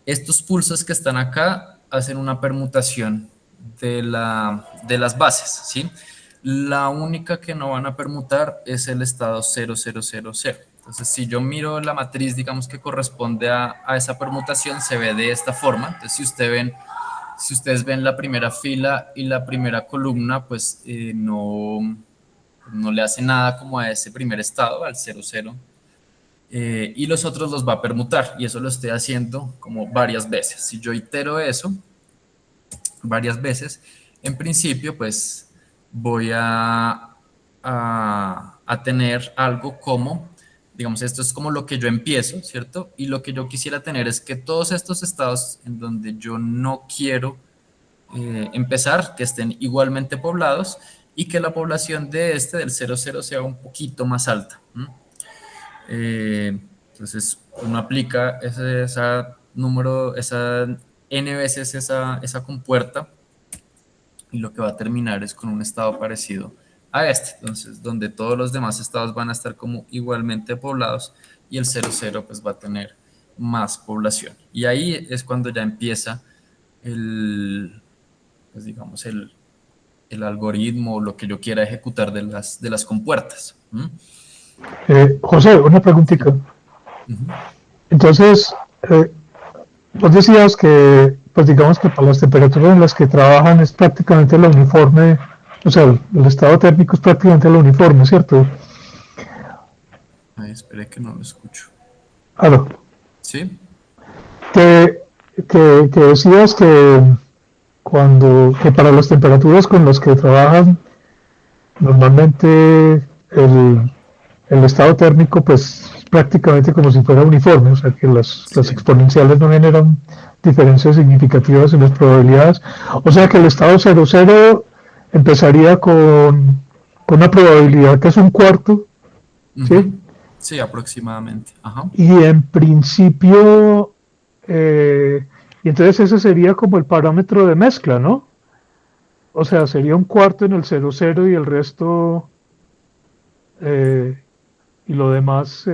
estos pulsos que están acá hacen una permutación de las bases, ¿sí? La única que no van a permutar es el estado 0000. Entonces, si yo miro la matriz, digamos que corresponde a esa permutación, se ve de esta forma. Entonces, si ustedes ven la primera fila y la primera columna, pues no le hace nada como a ese primer estado, al 00, y los otros los va a permutar, y eso lo estoy haciendo como varias veces. Si yo itero eso varias veces, en principio pues voy a tener algo como, digamos, esto es como lo que yo empiezo, ¿cierto? Y lo que yo quisiera tener es que todos estos estados en donde yo no quiero empezar, que estén igualmente poblados, y que la población de del 00 sea un poquito más alta. Entonces, uno aplica esa número, esa n veces esa compuerta y lo que va a terminar es con un estado parecido a este, entonces donde todos los demás estados van a estar como igualmente poblados y el 00 pues va a tener más población. Y ahí es cuando ya empieza el, pues digamos, el algoritmo o lo que yo quiera ejecutar de las compuertas. ¿Mm? José, una Sí. preguntita. Ujú. Entonces, vos decías que, pues digamos que para las temperaturas en las que trabajan es prácticamente la uniforme, o sea, el estado térmico es prácticamente la uniforme, ¿cierto? Ay, espere que no lo escucho. Claro, ¿Sí? que, que decías que que para las temperaturas con las que trabajan, normalmente el estado térmico, pues prácticamente como si fuera uniforme, o sea que las Sí. exponenciales no generan diferencias significativas en las probabilidades. O sea que el estado 00 empezaría con una probabilidad que es un cuarto, ¿sí? Ujú. Sí, aproximadamente. Ajá. Y en principio, eh, y entonces ese sería como el parámetro de mezcla, ¿no? O sea, sería un cuarto en el 00 y el resto, eh, y lo demás,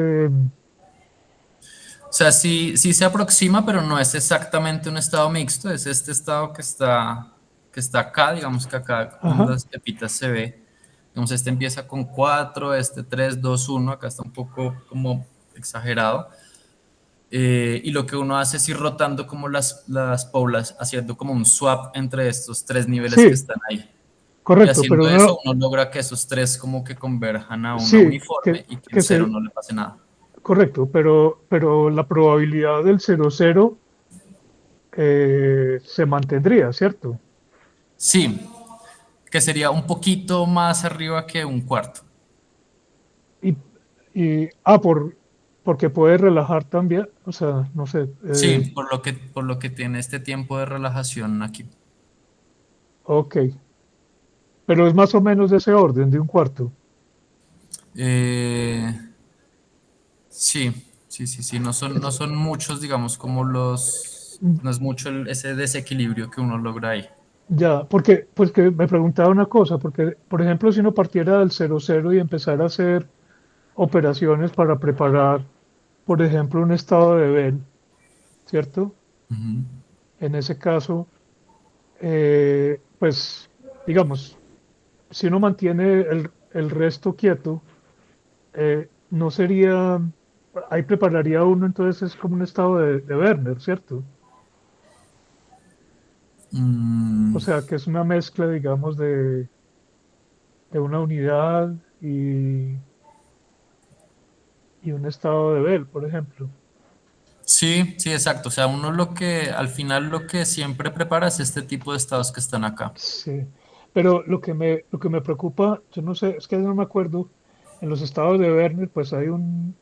O sea, sí, sí se aproxima, pero no es exactamente un estado mixto, es este estado que está acá, digamos que acá en ajá, las pepitas se ve. Digamos, este empieza con 4, este 3, 2, 1, acá está un poco como exagerado. Y lo que uno hace es ir rotando como las poblas, haciendo como un swap entre estos tres niveles que sí, están ahí. Y correcto, haciendo pero eso, no, uno logra que esos tres como que converjan a una sí, uniforme y que en que cero se, no le pase nada. correcto, pero la probabilidad del 00 se mantendría, ¿cierto? Sí, que sería un poquito más arriba que un cuarto. Y, porque puede relajar también, o sea, no sé, Sí, por lo que tiene este tiempo de relajación aquí. ok, pero es más o menos de ese orden, de un cuarto. Eh, sí, sí, no Ent- son muchos, digamos, como no es mucho ese desequilibrio que uno logra ahí. Ya, porque pues que me preguntaba una cosa, porque por ejemplo si uno partiera del 00 y empezara a hacer operaciones para preparar, por ejemplo, un estado de Bell, ¿cierto? Ujú. En ese caso, pues digamos, si uno mantiene el resto quieto, no sería, ahí prepararía uno, entonces es como un estado de Werner, ¿cierto? O Mm, sea, que es una mezcla, digamos, de una unidad y un estado de Bell, por ejemplo. sí, sí, exacto. O sea, uno lo que, al final lo que siempre prepara es este tipo de estados que están acá. Sí. Pero lo que me preocupa, yo no sé, es que no me acuerdo, en los estados de Werner, pues hay un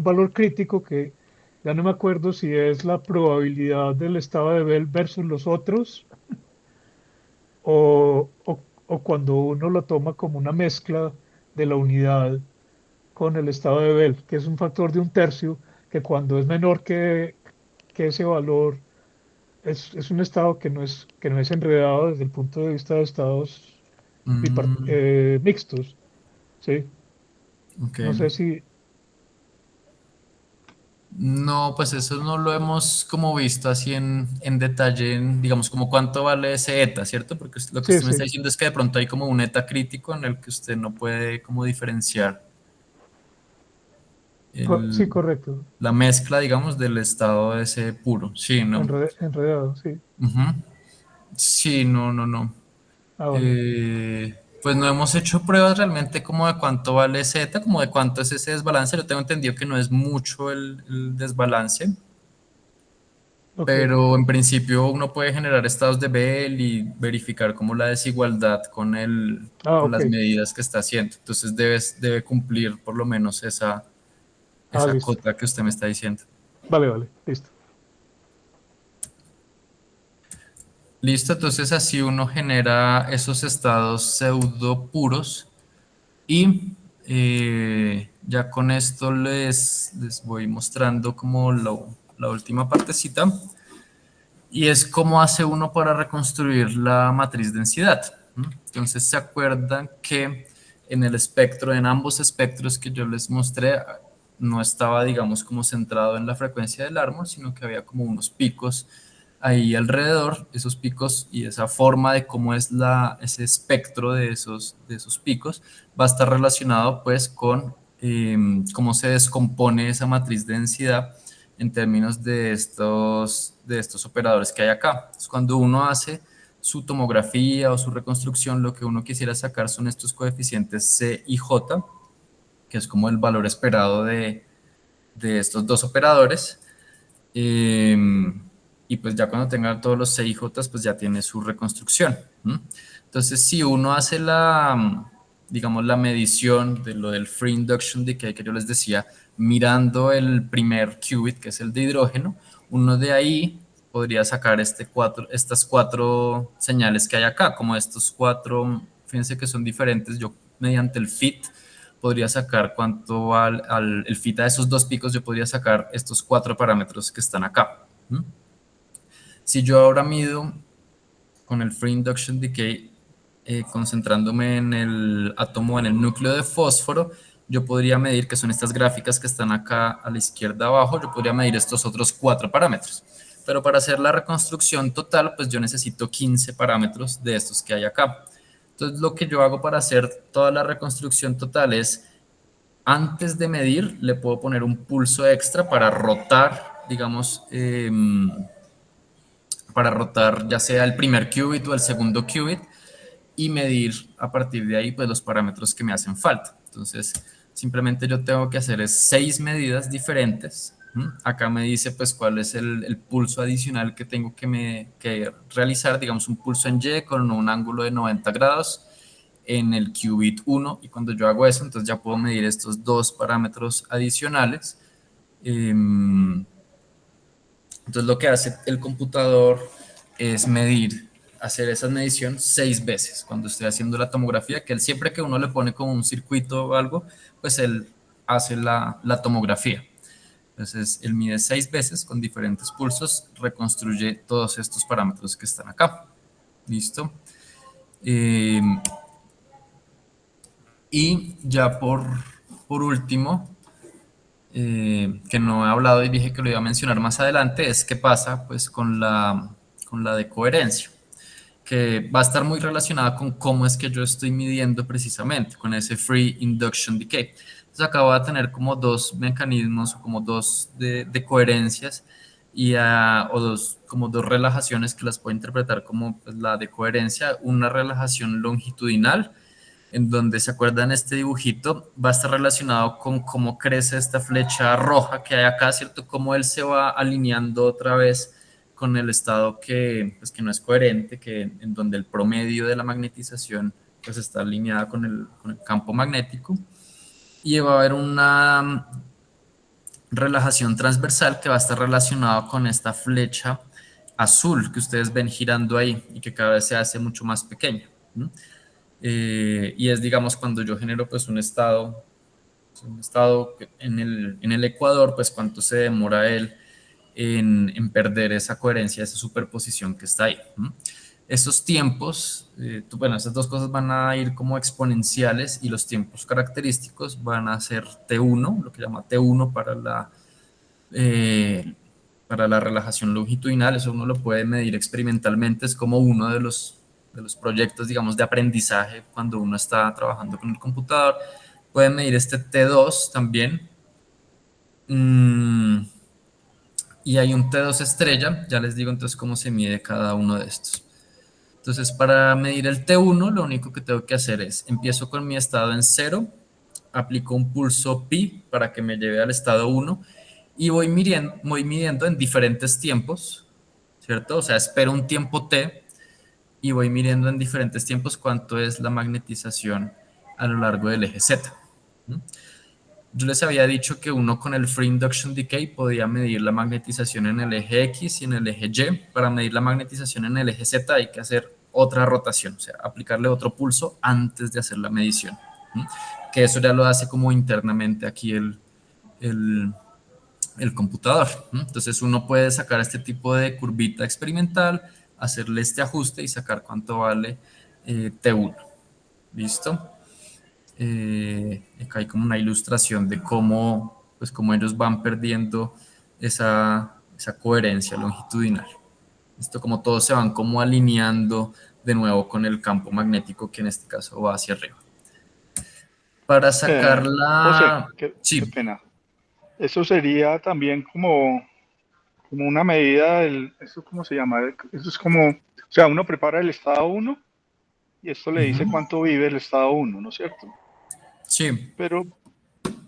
valor crítico que ya no me acuerdo si es la probabilidad del estado de Bell versus los otros o cuando uno lo toma como una mezcla de la unidad con el estado de Bell, que es un factor de un tercio, que cuando es menor que ese valor es un estado que no es enredado desde el punto de vista de estados Mm, mixtos, ¿sí? ok. No sé si, No, pues eso no lo hemos como visto así en detalle, digamos, como cuánto vale ese ETA, ¿cierto? Porque lo que sí, usted me está sí, diciendo es que de pronto hay como un ETA crítico en el que usted no puede como diferenciar sí, el, correcto, la mezcla, digamos, del estado ese puro. Sí, no. enredado, sí. Ujú. Sí, no. Ah, vale, Pues no hemos hecho pruebas realmente como de cuánto vale Z, como de cuánto es ese desbalance. Yo tengo entendido que no es mucho el desbalance, ok. pero en principio uno puede generar estados de Bell y verificar como la desigualdad Ah, con ok. las medidas que está haciendo. Entonces debe cumplir por lo menos Ah, esa listo. cota que usted me está diciendo. Vale, vale, listo. Listo, entonces así uno genera esos estados pseudo puros y ya con esto les voy mostrando como la última partecita. y es cómo hace uno para reconstruir la matriz densidad. Entonces, ¿se acuerdan que en el espectro, en ambos espectros que yo les mostré, no estaba, digamos, como centrado en la frecuencia del árbol, sino que había como unos picos ahí alrededor, esos picos y esa forma de cómo es ese espectro de esos picos va a estar relacionado pues con cómo se descompone esa matriz de densidad en términos de estos operadores que hay acá. Entonces, cuando uno hace su tomografía o su reconstrucción, lo que uno quisiera sacar son estos coeficientes C y J, que es como el valor esperado de estos dos operadores. Eh, y pues ya cuando tenga todos los CIJ, pues ya tiene su reconstrucción. Entonces, si uno hace digamos, la medición de lo del free induction decay que yo les decía, mirando el primer qubit, que es el de hidrógeno, uno de ahí podría sacar estas cuatro señales que hay acá, como estos cuatro, fíjense que son diferentes, yo mediante el fit podría sacar cuánto el fita de esos dos picos, yo podría sacar estos cuatro parámetros que están acá. Si yo ahora mido con el Free Induction Decay, concentrándome en el átomo, en el núcleo de fósforo, yo podría medir, que son estas gráficas que están acá a la izquierda abajo, yo podría medir estos otros cuatro parámetros. Pero para hacer la reconstrucción total, pues yo necesito 15 parámetros de estos que hay acá. Entonces, lo que yo hago para hacer toda la reconstrucción total es, antes de medir, le puedo poner un pulso extra para rotar, digamos, para rotar ya sea el primer qubit o el segundo qubit y medir a partir de ahí pues los parámetros que me hacen falta. Entonces, simplemente yo tengo que hacer es 6 medidas diferentes. Acá me dice pues cuál es el pulso adicional que tengo que realizar, digamos un pulso en Y con un ángulo de 90 grados en el qubit 1, y cuando yo hago eso, entonces ya puedo medir estos dos parámetros adicionales. Entonces lo que hace el computador es hacer esa medición 6 veces cuando esté haciendo la tomografía, que él siempre que uno le pone como un circuito o algo, pues él hace la tomografía. Entonces él mide 6 veces con diferentes pulsos, reconstruye todos estos parámetros que están acá. ¿Listo? Eh, y ya por último, que no he hablado y dije que lo iba a mencionar más adelante, es qué pasa pues con la de coherencia, que va a estar muy relacionada con cómo es que yo estoy midiendo precisamente, con ese Free Induction Decay. Entonces acá voy a tener como dos mecanismos, como dos de coherencias, como dos relajaciones que las puedo interpretar como pues, la de coherencia, una relajación longitudinal, en donde se acuerdan este dibujito, va a estar relacionado con cómo crece esta flecha roja que hay acá, ¿cierto? Cómo él se va alineando otra vez con el estado pues, que no es coherente, en donde el promedio de la magnetización pues, está alineada con el campo magnético. Y va a haber una relajación transversal que va a estar relacionada con esta flecha azul que ustedes ven girando ahí y que cada vez se hace mucho más pequeña. Y es, digamos, cuando yo genero pues un estado en el ecuador, pues cuánto se demora él en perder esa coherencia, esa superposición que está ahí. Esos tiempos, bueno, esas dos cosas van a ir como exponenciales y los tiempos característicos van a ser T1, lo que llama T1 para la relajación longitudinal. Eso uno lo puede medir experimentalmente, es como uno de los proyectos, digamos, de aprendizaje cuando uno está trabajando con el computador. Pueden medir este T2 también. Y hay un T2 estrella, ya les digo entonces cómo se mide cada uno de estos. Entonces, para medir el T1, lo único que tengo que hacer es, empiezo con mi estado en 0, aplico un pulso pi para que me lleve al estado 1 y voy midiendo en diferentes tiempos, ¿cierto? O sea, espero un tiempo T y voy midiendo en diferentes tiempos cuánto es la magnetización a lo largo del eje Z. Yo les había dicho que uno con el Free Induction Decay podía medir la magnetización en el eje X y en el eje Y. Para medir la magnetización en el eje Z hay que hacer otra rotación, o sea, aplicarle otro pulso antes de hacer la medición. Que eso ya lo hace como internamente aquí el el computador. Entonces uno puede sacar este tipo de curvita experimental, hacerle este ajuste y sacar cuánto vale T1. ¿Listo? Acá hay como una ilustración de cómo, pues, cómo ellos van perdiendo esa coherencia longitudinal. Esto como todos se van como alineando de nuevo con el campo magnético que en este caso va hacia arriba. Para sacar José, la... qué Sí. pena. Eso sería también como una medida del, ¿eso cómo se llama? Eso es como, o sea, uno prepara el estado uno y esto le dice Ujú. cuánto vive el estado uno, ¿no es cierto? Sí. Pero,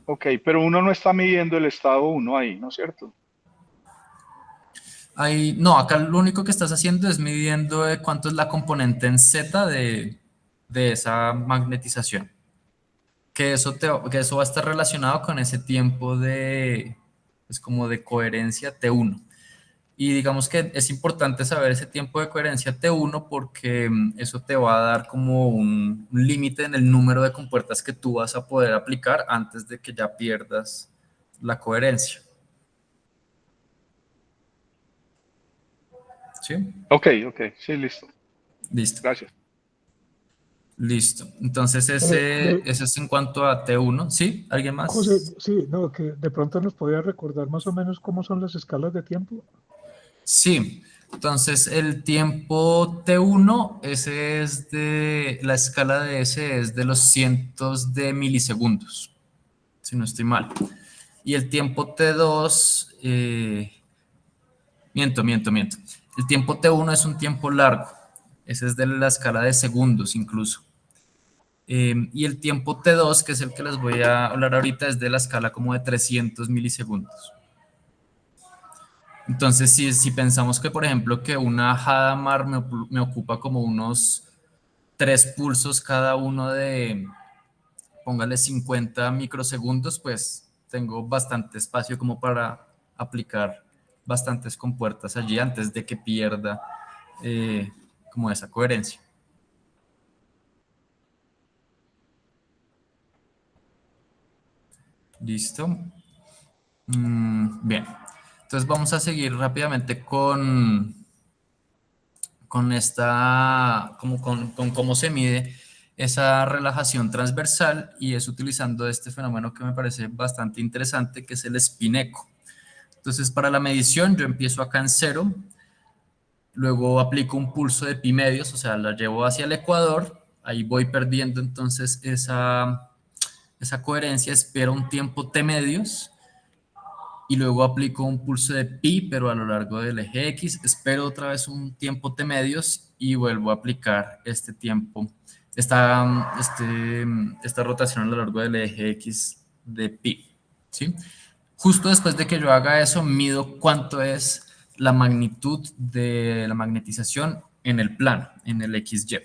ok, pero uno no está midiendo el estado uno ahí, ¿no es cierto? Ahí, no, acá lo único que estás haciendo es midiendo cuánto es la componente en Z de esa magnetización. Que eso va a estar relacionado con ese tiempo de, pues como de coherencia T1. Y digamos que es importante saber ese tiempo de coherencia T1 porque eso te va a dar como un límite en el número de compuertas que tú vas a poder aplicar antes de que ya pierdas la coherencia. ¿Sí? Ok, ok, sí, listo. Listo. Gracias. Listo. Entonces Eh, de, ese es en cuanto a T1. ¿Sí? ¿Alguien José, más? sí, no, que de pronto nos podía recordar más o menos cómo son las escalas de tiempo. Sí. Entonces el tiempo T1, ese es de, la escala de ese es de los cientos de milisegundos, si no estoy mal. Y el tiempo T2, miento. El tiempo T1 es un tiempo largo. Ese es de la escala de segundos incluso. Y el tiempo T2, que es el que les voy a hablar ahorita, es de la escala como de 300 milisegundos. Entonces, si pensamos que, por ejemplo, que una Hadamard me ocupa como unos 3 pulsos cada uno de, póngale 50 microsegundos, pues tengo bastante espacio como para aplicar bastantes compuertas allí antes de que pierda eh, como esa coherencia. ¿Listo? Bien. Entonces vamos a seguir rápidamente con esta, como con cómo se mide esa relajación transversal y es utilizando este fenómeno que me parece bastante interesante, que es el spin echo. Entonces, para la medición, yo empiezo acá en cero, luego aplico un pulso de pi medios, o sea, la llevo hacia el ecuador, ahí voy perdiendo entonces esa coherencia, espero un tiempo t medios y luego aplico un pulso de pi, pero a lo largo del eje X, espero otra vez un tiempo t medios y vuelvo a aplicar este tiempo, esta rotación a lo largo del eje X de pi, ¿sí? Justo después de que yo haga eso, mido cuánto es la magnitud de la magnetización en el plano, en el XY.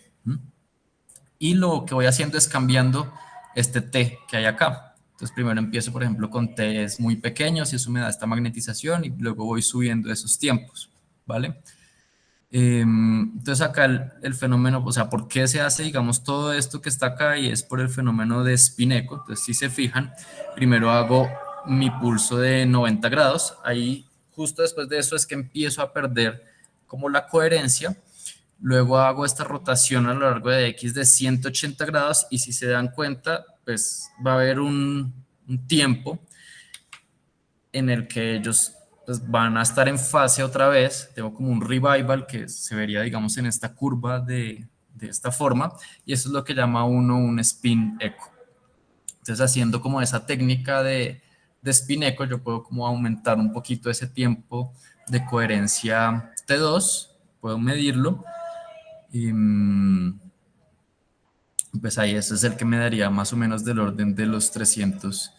Y lo que voy haciendo es cambiando este T que hay acá. Entonces primero empiezo, por ejemplo, con T muy pequeños y eso me da esta magnetización y luego voy subiendo esos tiempos, ¿vale? Entonces acá el fenómeno, o sea, ¿por qué se hace, digamos, todo esto que está acá? Y es por el fenómeno de spin echo. Entonces, si se fijan, primero hago mi pulso de 90 grados, ahí justo después de eso es que empiezo a perder como la coherencia, luego hago esta rotación a lo largo de X de 180 grados y si se dan cuenta, pues va a haber un tiempo en el que ellos pues, van a estar en fase otra vez. Tengo como un revival que se vería, digamos, en esta curva de esta forma, y eso es lo que llama uno un spin echo. Entonces, haciendo como esa técnica de spin echo, yo puedo como aumentar un poquito ese tiempo de coherencia T2, puedo medirlo, y pues ahí ese es el que me daría más o menos del orden de los 300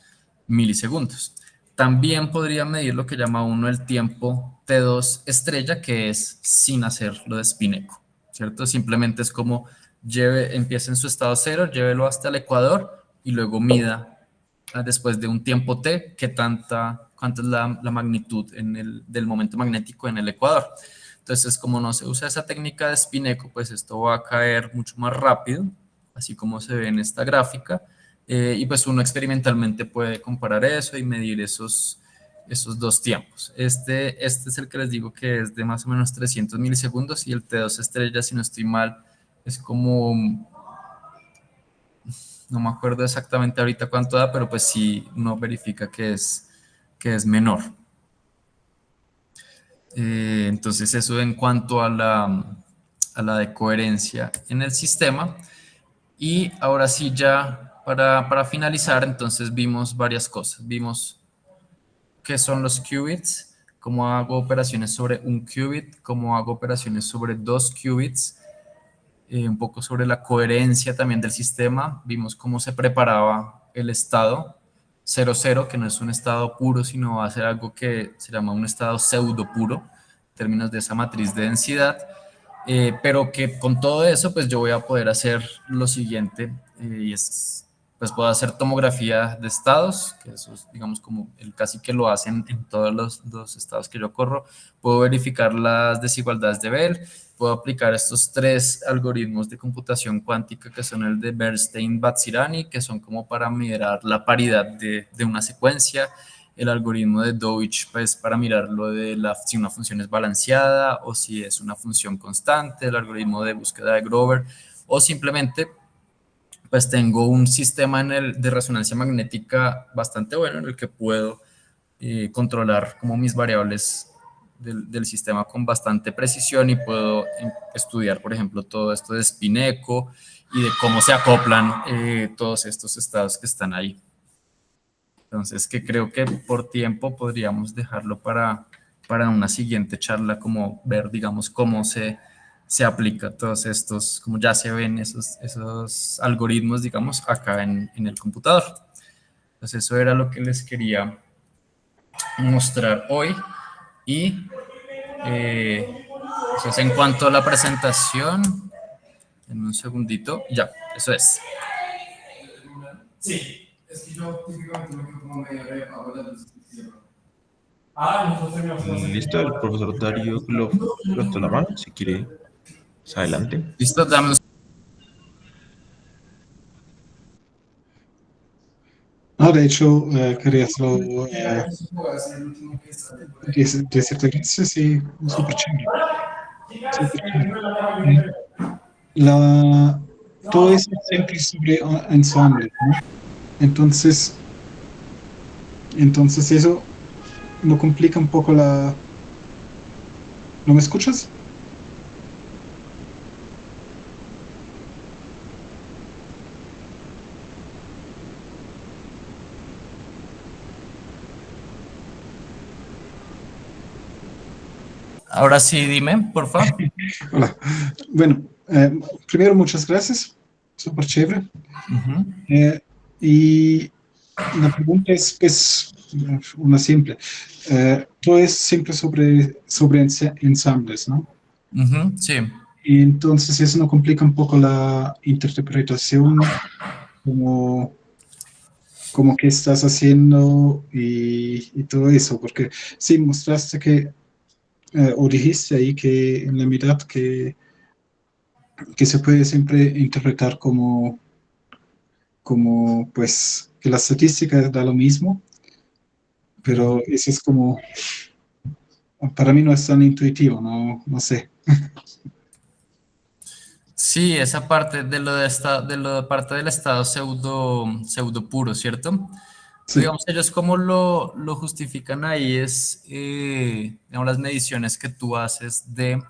milisegundos. También podría medir lo que llama uno el tiempo T2 estrella, que es sin hacer lo de spin echo, ¿cierto? Simplemente es como empiece en su estado cero, llévelo hasta el ecuador y luego mida después de un tiempo T cuánta es la magnitud del momento magnético en el ecuador. Entonces, como no se usa esa técnica de spin echo, pues esto va a caer mucho más rápido, así como se ve en esta gráfica, y pues uno experimentalmente puede comparar eso y medir esos dos tiempos. Este es el que les digo que es de más o menos 300 milisegundos y el T2 estrella, si no estoy mal, es como, no me acuerdo exactamente ahorita cuánto da, pero pues sí uno verifica que es menor. Entonces eso en cuanto a la de coherencia en el sistema. Y ahora sí ya para finalizar, entonces vimos varias cosas. Vimos qué son los qubits, cómo hago operaciones sobre un qubit, cómo hago operaciones sobre dos qubits, un poco sobre la coherencia también del sistema. Vimos cómo se preparaba el estado 00, que no es un estado puro, sino va a ser algo que se llama un estado pseudo puro, en términos de esa matriz de densidad. Pero que con todo eso, pues yo voy a poder hacer lo siguiente, y es, pues puedo hacer tomografía de estados, que eso es, digamos, como el casi que lo hacen en todos los estados que yo corro. Puedo verificar las desigualdades de Bell, puedo aplicar estos tres algoritmos de computación cuántica que son el de Bernstein-Vazirani, que son como para mirar la paridad de una secuencia, el algoritmo de Deutsch, pues para mirar lo de si una función es balanceada o si es una función constante, el algoritmo de búsqueda de Grover, o simplemente pues tengo un sistema de resonancia magnética bastante bueno en el que puedo controlar como mis variables del sistema con bastante precisión y puedo estudiar, por ejemplo, todo esto de spin echo y de cómo se acoplan todos estos estados que están ahí. Entonces, que creo que por tiempo podríamos dejarlo para una siguiente charla, como ver, digamos, cómo se aplica todos estos, como ya se ven esos algoritmos, digamos, acá en el computador. Entonces, eso era lo que les quería mostrar hoy. Y eso es en cuanto a la presentación. En un segundito, ya, eso es. Sí. Es que yo típicamente me quedo como medio de apago las luces. Listo, el profesor Darío levantó la mano, si quiere, pues adelante. Listo, dame un... No, de hecho, quería hacerlo decirte gracias y súper chévere. Súper chévere. Todo eso siempre sobre ensamble, ¿no? Entonces eso lo complica un poco la... ¿No me escuchas? Ahora sí, dime, por favor. Hola. Bueno, primero muchas gracias, súper chévere. Y la pregunta es pues una simple. Todo es siempre sobre ensambles, ¿no? Sí. Y entonces eso nos complica un poco la interpretación, como qué estás haciendo y todo eso, porque sí, mostraste que, o dijiste ahí que en la mitad que se puede siempre interpretar como pues que la estadística da lo mismo, pero eso es como, para mí no es tan intuitivo, no sé. Sí, esa parte de lo de parte del estado pseudo puro, ¿cierto? Sí. Digamos, ellos como lo justifican ahí es, digamos, las mediciones que tú haces de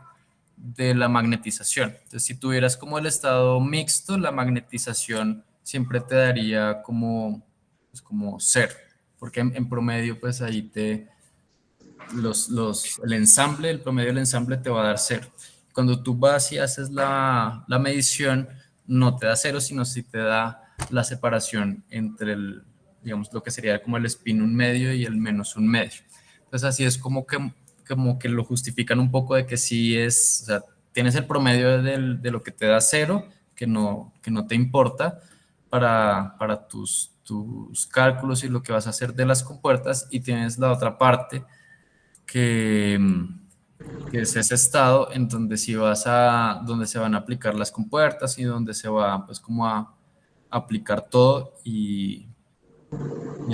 la magnetización. Entonces, si tuvieras como el estado mixto, la magnetización siempre te daría como, pues, como cero, porque en promedio, pues ahí el promedio del ensamble te va a dar cero. Cuando tú vas y haces la medición, no te da cero, sino si te da la separación entre digamos, lo que sería como el spin un medio y el menos un medio. Entonces así es como que lo justifican un poco de que sí es, o sea, tienes el promedio de lo que te da cero, que no te importa para tus cálculos y lo que vas a hacer de las compuertas, y tienes la otra parte que es ese estado en donde sí donde se van a aplicar las compuertas y donde se va pues como a aplicar todo, y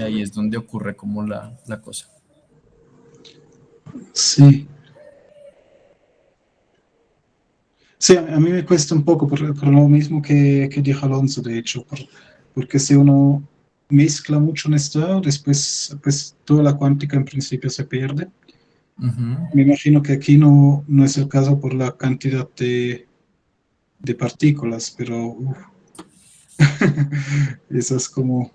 ahí es donde ocurre como la cosa. Sí. Sí, a mí me cuesta un poco por lo mismo que dijo Alonso, de hecho, porque si uno mezcla mucho un estado, después pues toda la cuántica en principio se pierde. Ujú. Me imagino que aquí no es el caso por la cantidad de partículas, pero eso es como...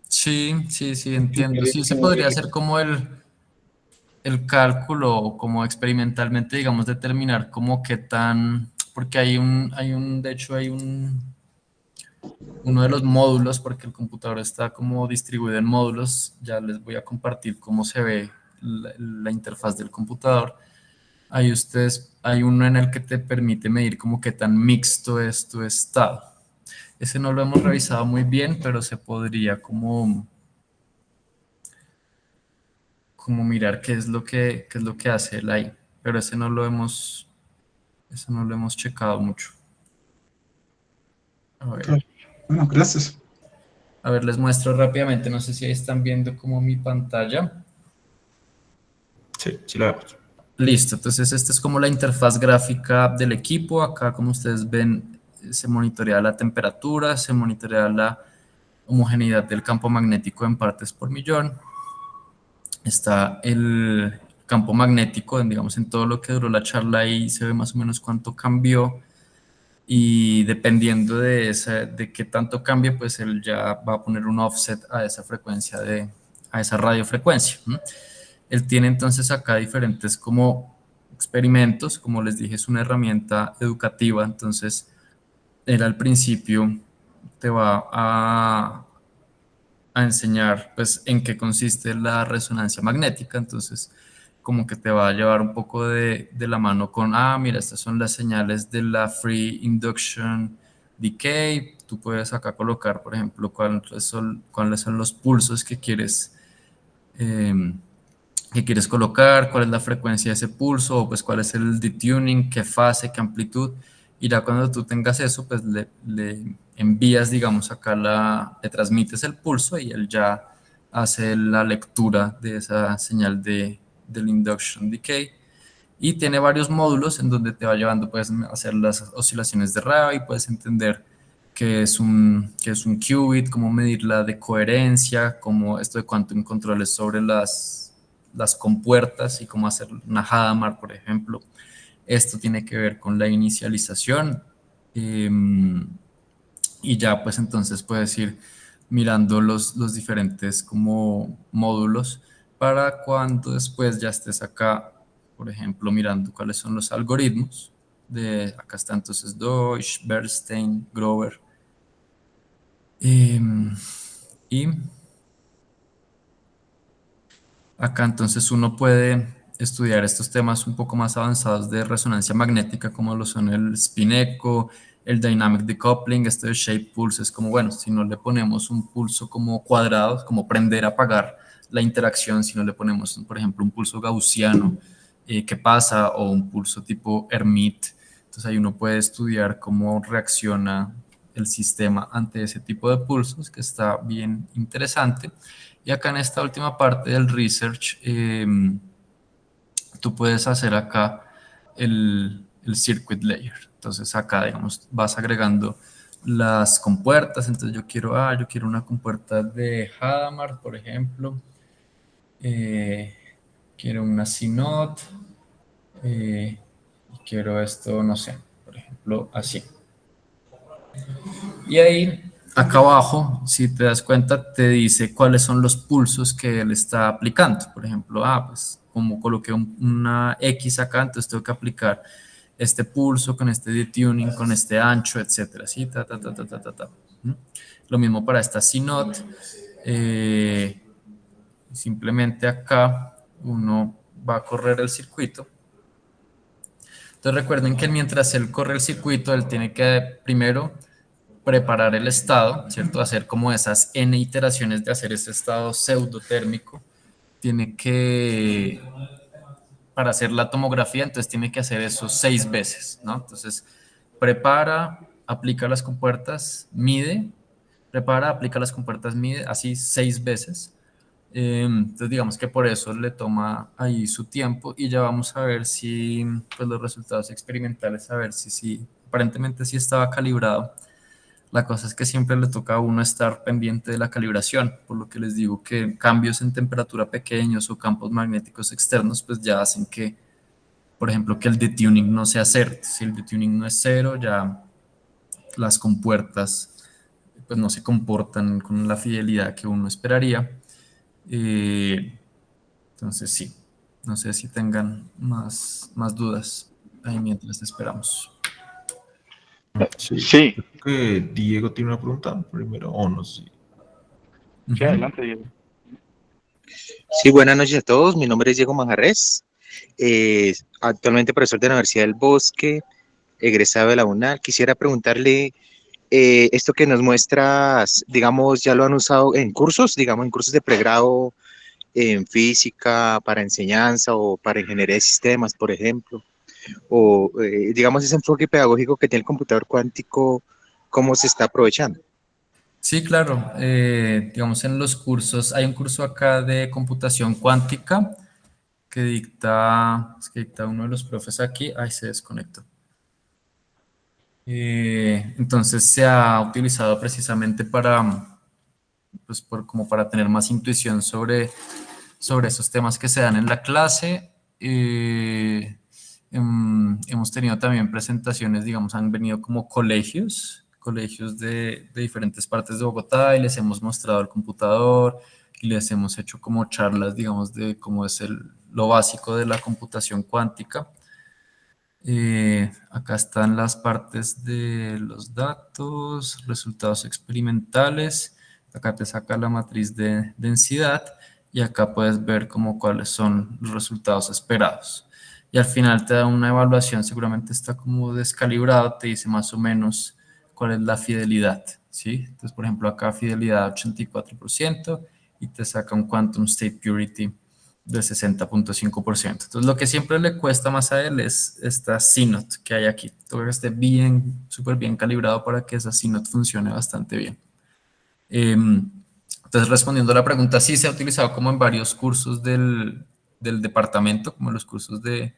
Sí, sí, sí, entiendo. Habría Sí, se que podría ver. hacer como el cálculo, o como experimentalmente, digamos, determinar como qué tan, porque de hecho hay uno de los módulos, porque el computador está como distribuido en módulos, ya les voy a compartir cómo se ve la interfaz del computador. Hay uno en el que te permite medir como qué tan mixto es tu estado. Ese no lo hemos revisado muy bien, pero se podría como mirar qué es lo que hace él ahí. Pero ese no lo hemos checado mucho. Claro. Bueno, gracias. A ver, les muestro rápidamente, no sé si ahí están viendo como mi pantalla. Sí, sí la vemos. Listo, entonces esta es como la interfaz gráfica del equipo. Acá, como ustedes ven, se monitorea la temperatura, se monitorea la homogeneidad del campo magnético en partes por millón. Está el campo magnético, digamos, en todo lo que duró la charla, ahí se ve más o menos cuánto cambió, y dependiendo de qué tanto cambie, pues él ya va a poner un offset a esa frecuencia, a esa radiofrecuencia. Él tiene entonces acá diferentes como experimentos, como les dije, es una herramienta educativa, entonces él al principio te va a enseñar pues en qué consiste la resonancia magnética, entonces como que te va a llevar un poco de la mano con, mira, estas son las señales de la Free Induction Decay, tú puedes acá colocar, por ejemplo, cuáles son los pulsos eh, que quieres colocar, cuál es la frecuencia de ese pulso, o pues cuál es el detuning, qué fase, qué amplitud, y ya cuando tú tengas eso, pues le envías, digamos, acá le transmites el pulso y él ya hace la lectura de esa señal del induction decay. Y tiene varios módulos en donde te va llevando, puedes hacer las oscilaciones de Rabi, puedes entender qué es un qubit, cómo medir la de coherencia, cómo esto de quantum controles sobre las compuertas y cómo hacer una Hadamard, por ejemplo. Esto tiene que ver con la inicialización, eh, y ya pues entonces puedes ir mirando los diferentes como módulos para cuando después ya estés acá, por ejemplo, mirando cuáles son los algoritmos. Acá está entonces Deutsch, Bernstein, Grover. Y acá entonces uno puede estudiar estos temas un poco más avanzados de resonancia magnética, como lo son el spin echo, el dynamic decoupling, esto de shape pulse, es como, bueno, si no le ponemos un pulso como cuadrado, como prender, apagar la interacción, si no le ponemos, por ejemplo, un pulso gaussiano, ¿qué pasa? O un pulso tipo Hermite. Entonces ahí uno puede estudiar cómo reacciona el sistema ante ese tipo de pulsos, que está bien interesante. Y acá en esta última parte del research, tú puedes hacer acá el circuit layer. Entonces acá, digamos, vas agregando las compuertas. Entonces yo quiero una compuerta de Hadamard, por ejemplo. Eh, quiero una CNOT. Y quiero esto, no sé, por ejemplo, así. Y ahí, acá abajo, si te das cuenta, te dice cuáles son los pulsos que él está aplicando. Por ejemplo, pues como coloqué una X acá, entonces tengo que aplicar este pulso con este detuning, con este ancho, etcétera. ¿Sí? Ta, ta, ta, ta, ta, ta, ta. Lo mismo para esta CNOT. Simplemente acá uno va a correr el circuito. Entonces recuerden que mientras él corre el circuito, él tiene que primero preparar el estado, ¿cierto? Hacer como esas N iteraciones de hacer ese estado pseudotérmico. Tiene que, para hacer la tomografía, entonces tiene que hacer eso 6 veces, ¿no? Entonces, prepara, aplica las compuertas, mide, prepara, aplica las compuertas, mide, así 6 veces. Entonces digamos que por eso le toma ahí su tiempo y ya vamos a ver si pues los resultados experimentales, a ver si aparentemente sí estaba calibrado. La cosa es que siempre le toca a uno estar pendiente de la calibración, por lo que les digo que cambios en temperatura pequeños o campos magnéticos externos pues ya hacen que, por ejemplo, que el detuning no sea cero. Si el detuning no es cero, ya las compuertas pues no se comportan con la fidelidad que uno esperaría. Entonces sí, no sé si tengan más dudas ahí mientras esperamos. Sí, Sí, creo que Diego tiene una pregunta primero, o no sé. sí, adelante, Diego. Sí, buenas noches a todos. Mi nombre es Diego Manjarres. Actualmente profesor de la Universidad del Bosque, egresado de la UNAL. Quisiera preguntarle, esto que nos muestras, digamos, ¿ya lo han usado en cursos, digamos, en cursos de pregrado en física, para enseñanza o para ingeniería de sistemas, por ejemplo? O, digamos, ese enfoque pedagógico que tiene el computador cuántico, ¿cómo se está aprovechando? Sí, claro. Digamos, en los cursos, hay un curso acá de computación cuántica es que dicta uno de los profes aquí. Ahí se desconectó. Entonces se ha utilizado precisamente para, pues, como para tener más intuición sobre esos temas que se dan en la clase. Hemos tenido también presentaciones, digamos, han venido como colegios de diferentes partes de Bogotá y les hemos mostrado el computador y les hemos hecho como charlas, digamos, de cómo es lo básico de la computación cuántica. Acá están las partes de los datos, resultados experimentales. Acá te saca la matriz de densidad y acá puedes ver como cuáles son los resultados esperados. Y al final te da una evaluación, seguramente está como descalibrado, te dice más o menos cuál es la fidelidad, ¿sí? Entonces, por ejemplo, acá fidelidad 84% y te saca un quantum state purity del 60.5%. Entonces, lo que siempre le cuesta más a él es esta CNOT que hay aquí. Todo que esté bien, súper bien calibrado para que esa CNOT funcione bastante bien. Entonces, respondiendo a la pregunta, sí se ha utilizado como en varios cursos del departamento, como los cursos de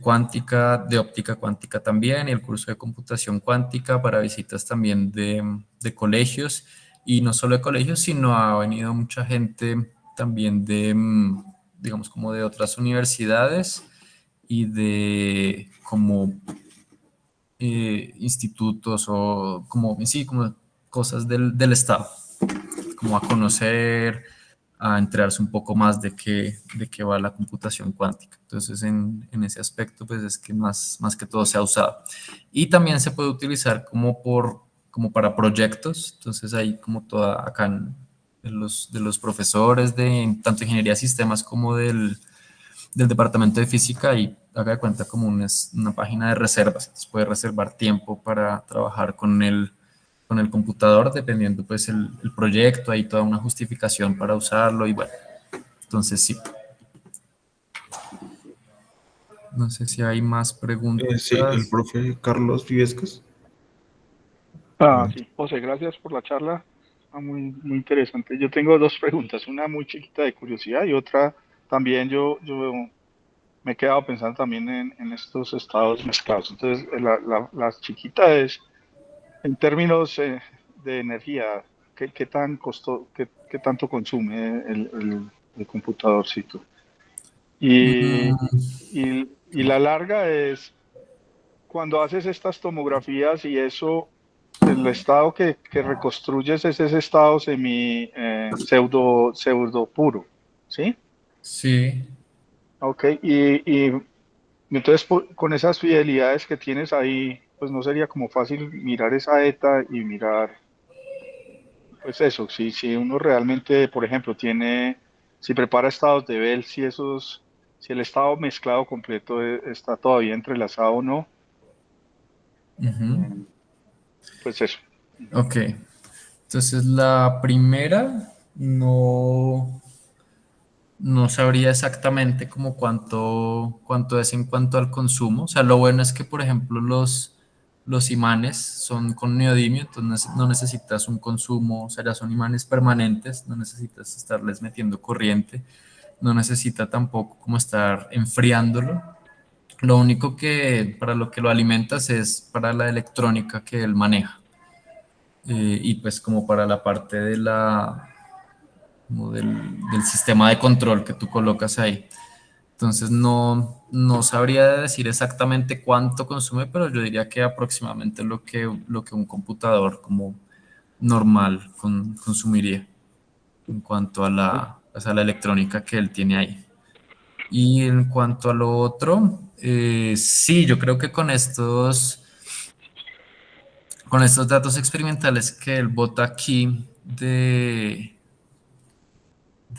cuántica, de óptica cuántica también, y el curso de computación cuántica para visitas también de colegios, y no solo de colegios, sino ha venido mucha gente también digamos, como de otras universidades y de como institutos o como, sí, como cosas del Estado, como a conocer, a enterarse un poco más de qué va la computación cuántica. Entonces, en ese aspecto, pues es que más que todo se ha usado. Y también se puede utilizar como para proyectos. Entonces, hay como toda acá de los profesores de tanto ingeniería de sistemas como del departamento de física y haga de cuenta como una página de reservas. Entonces, puede reservar tiempo para trabajar con el computador, dependiendo pues el proyecto, hay toda una justificación para usarlo y bueno, entonces sí. No sé si hay más Sí, el preguntas. profe Carlos Viescas. Sí, José, gracias por la charla. Muy, muy interesante. Yo tengo dos preguntas, una muy chiquita de curiosidad y otra también yo me he quedado pensando también en estos estados mezclados. Entonces, la chiquita es, en términos de energía, ¿qué tan qué tanto consume el computadorcito? Y, y la larga es, cuando haces estas tomografías y eso, el estado que reconstruyes es ese estado pseudo puro, ¿sí? Sí. Ok, y entonces con esas fidelidades que tienes ahí, pues no sería como fácil mirar esa ETA y mirar, pues eso, si uno realmente, por ejemplo, si prepara estados de Bell, si el estado mezclado completo está todavía entrelazado o no, Ujú. eh, pues eso. Ok. Entonces la primera no sabría exactamente como cuánto es en cuanto al consumo. O sea, lo bueno es que, por ejemplo, los imanes son con neodimio, entonces no necesitas un consumo, o sea, ya son imanes permanentes, no necesitas estarles metiendo corriente, no necesita tampoco como estar enfriándolo. Lo único que para lo que lo alimentas es para la electrónica que él maneja. Y pues como para la parte de como del sistema de control que tú colocas ahí. Entonces no sabría decir exactamente cuánto consume, pero yo diría que aproximadamente lo que un computador como normal consumiría en cuanto a pues, a la electrónica que él tiene ahí. Y en cuanto a lo otro, sí, yo creo que con estos datos experimentales que él bota aquí de,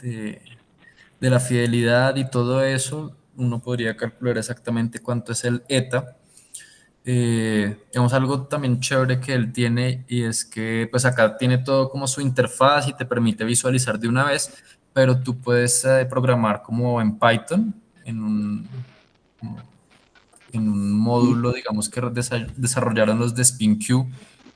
de la fidelidad y todo eso, uno podría calcular exactamente cuánto es el ETA. Digamos, algo también chévere que él tiene y es que pues acá tiene todo como su interfaz y te permite visualizar de una vez, pero tú puedes programar como en Python, en en un módulo, digamos, que desarrollaron los de SpinQ,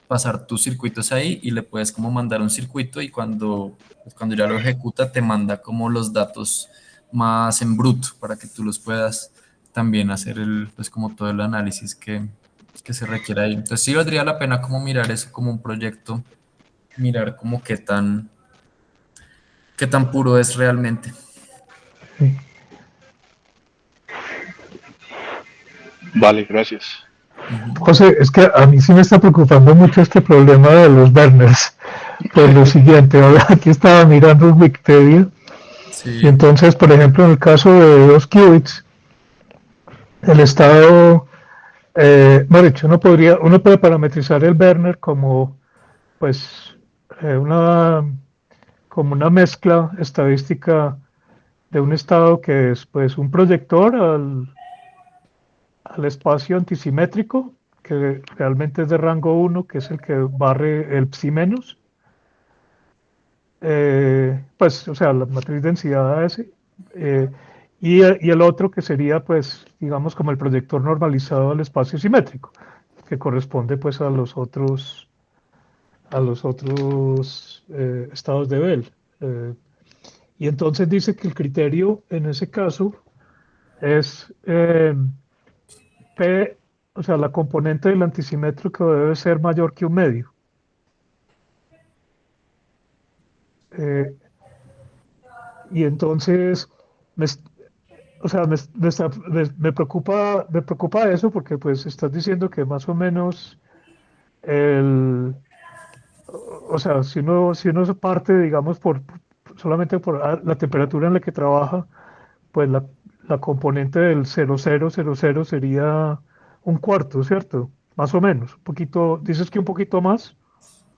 pasar tus circuitos ahí y le puedes como mandar un circuito y pues, cuando ya lo ejecuta te manda como los datos más en bruto para que tú los puedas también hacer pues como todo el análisis que se requiere ahí. Entonces sí valdría la pena como mirar eso como un proyecto, mirar como qué tan puro es realmente. Sí. Vale, gracias. Ujú. José, es que a mí sí me está preocupando mucho este problema de los burners. Pues lo siguiente, ahora aquí estaba mirando Wikipedia y Sí. entonces, por ejemplo, en el caso de 2 qubits, el estado, bueno, dicho, uno puede parametrizar el burner como, pues, eh, una, como una mezcla estadística de un estado que es, pues, un proyector al espacio antisimétrico, que realmente es de rango 1, que es el que barre el psi menos, pues, o sea, la matriz densidad AS, eh, y el otro que sería, pues, digamos, como el proyector normalizado al espacio simétrico, que corresponde, pues, a los otros estados de Bell. Y entonces dice que el criterio en ese caso es P, o sea, la componente del antisimétrico debe ser mayor que un medio. Eh, y entonces, me, o sea, me preocupa eso porque pues estás diciendo que más o menos el, o sea, si uno se parte, digamos, solamente por la temperatura en la que trabaja, pues la componente del 0000 sería un cuarto, ¿cierto? Más o menos, un poquito, dices que un poquito más.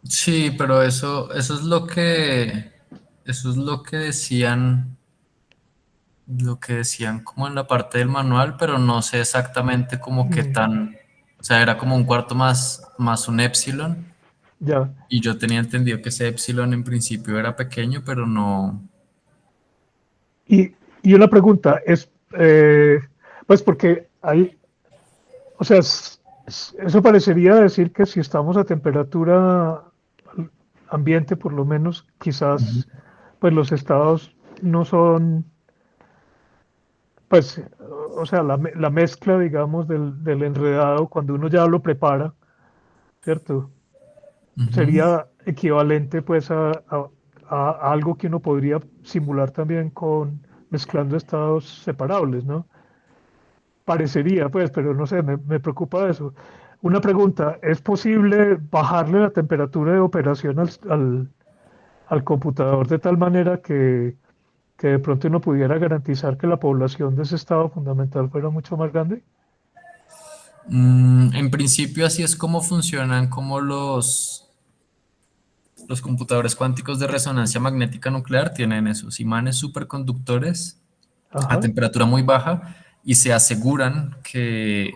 Sí, pero eso es lo que decían como en la parte del manual, pero no sé exactamente como qué Mm, tan, o sea, era como un cuarto más un epsilon, ya. y yo tenía entendido que ese epsilon en principio era pequeño, pero no. Y una pregunta es, pues porque hay, o sea, eso parecería decir que si estamos a temperatura ambiente, por lo menos, Ujú. quizás, pues los estados no son, pues, o sea, la mezcla, digamos, del enredado, cuando uno ya lo prepara, ¿cierto? Ujú. Sería equivalente, pues, a algo que uno podría simular también con mezclando estados separables, ¿no? Parecería, pues, pero no sé, me preocupa eso. Una pregunta, ¿es posible bajarle la temperatura de operación al computador de tal manera que de pronto uno pudiera garantizar que la población de ese estado fundamental fuera mucho más grande? En principio así es como funcionan como los computadores cuánticos de resonancia magnética nuclear, tienen esos imanes superconductores a Ajá, temperatura muy baja y se aseguran que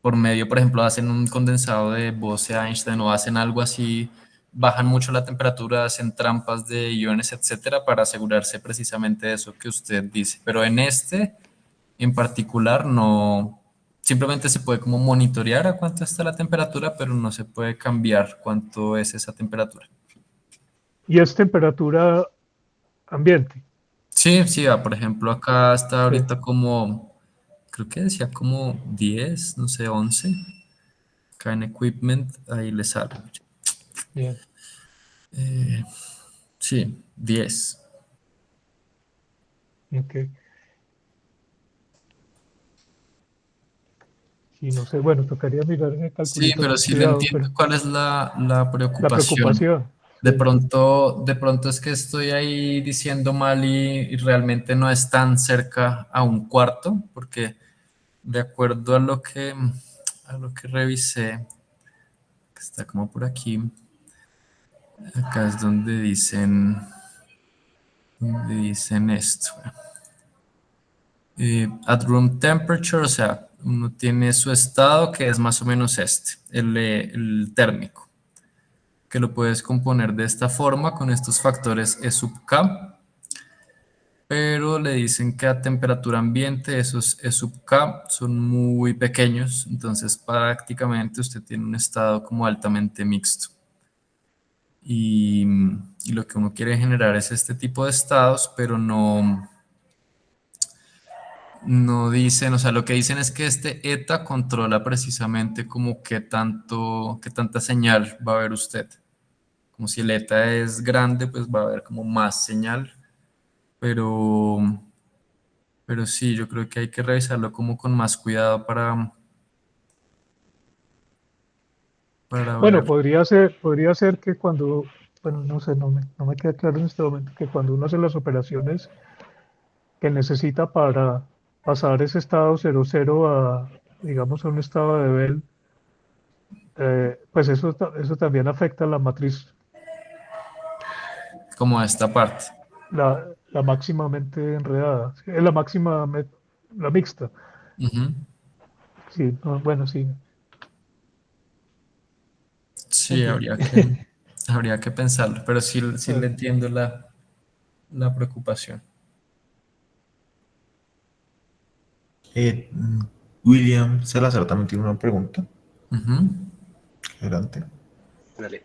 por medio, por ejemplo, hacen un condensado de Bose-Einstein o hacen algo así, bajan mucho la temperatura, hacen trampas de iones, etcétera, para asegurarse precisamente de eso que usted dice. Pero en este en particular no, simplemente se puede como monitorear a cuánto está la temperatura, pero no se puede cambiar cuánto es esa temperatura. Y es temperatura ambiente. Sí, sí, por ejemplo, acá está Sí, ahorita como, creo que decía como 10, no sé, 11. Acá en Equipment, ahí le sale. bien. Sí, 10. Ok. Sí, no sé, bueno, tocaría mirar ese Sí, calculito pero con sí le cuidado, entiendo pero cuál es la la preocupación. preocupación, sí. De pronto es que estoy ahí diciendo mal y realmente no es tan cerca a un cuarto, porque de acuerdo a lo que revisé, que está como por aquí, acá es donde dicen esto. At room temperature, o sea, uno tiene su estado que es más o menos el térmico, que lo puedes componer de esta forma con estos factores E sub K, pero le dicen que a temperatura ambiente esos E sub K son muy pequeños, entonces prácticamente usted tiene un estado como altamente mixto. Y, y lo que uno quiere generar es este tipo de estados, pero no dicen, o sea, lo que dicen es que este ETA controla precisamente como qué tanta señal va a ver usted. Como si el ETA es grande, pues va a haber como más señal, pero, pero sí, yo creo que hay que revisarlo como con más cuidado para Bueno, ver. podría ser que cuando, bueno, no sé, no me queda claro en este momento, que cuando uno hace las operaciones que necesita para pasar ese estado 00 a, digamos, a un estado de Bell, pues eso también afecta la matriz, Como esta parte. la máximamente enredada, ¿sí? La máxima, la mixta. Ujú. Sí, no, bueno, sí, Sí, entiendo. habría que pensarlo, pero sí, sí le Eh, entiendo la preocupación. Eh, mm, William Salazar también tiene una pregunta. Ujú. Adelante. Dale,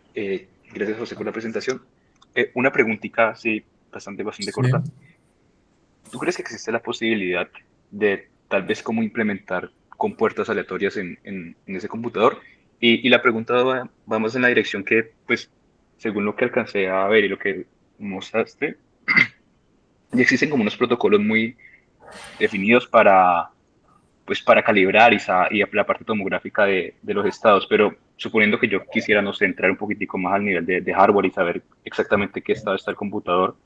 gracias José por la presentación. Una preguntita, sí, bastante Sí. corta. ¿Tú crees que existe la posibilidad de tal vez cómo implementar compuertas aleatorias en ese computador? Y la pregunta va más en la dirección que, pues, según lo que alcancé a ver y lo que mostraste, ya existen como unos protocolos muy definidos pues para calibrar y la parte tomográfica de los estados, pero suponiendo que yo quisiera, no sé, entrar un poquitico más al nivel de hardware y saber exactamente qué estado está el computador,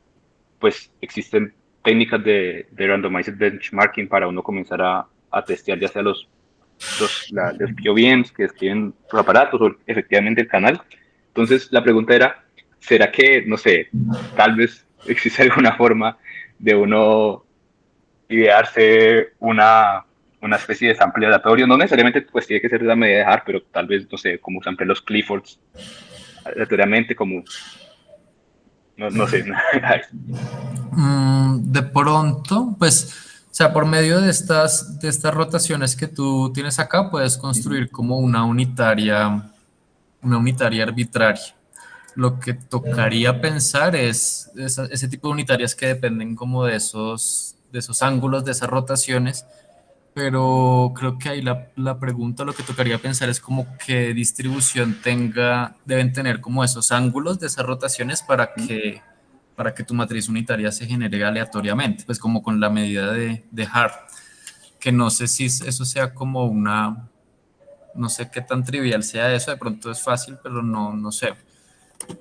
pues existen técnicas de randomized benchmarking para uno comenzar a testear ya sea los POVMs que escriben los aparatos o efectivamente el canal. Entonces, la pregunta era, ¿será que, no sé, tal vez existe alguna forma de uno idearse una especie de sample aleatorio? No necesariamente pues tiene que ser de la medida de Haar, pero tal vez, no sé, como sample los Cliffords aleatoriamente, como, no sé. De pronto, pues, o sea, por medio de estas rotaciones que tú tienes acá, puedes construir como una unitaria arbitraria. Lo que tocaría pensar es ese tipo de unitarias que dependen como de esos ángulos, de esas rotaciones, pero creo que ahí la pregunta, lo que tocaría pensar es como qué distribución deben tener como esos ángulos de esas rotaciones para que tu matriz unitaria se genere aleatoriamente, pues como con la medida de Hart, que no sé si eso sea como no sé qué tan trivial sea eso, de pronto es fácil, pero no sé.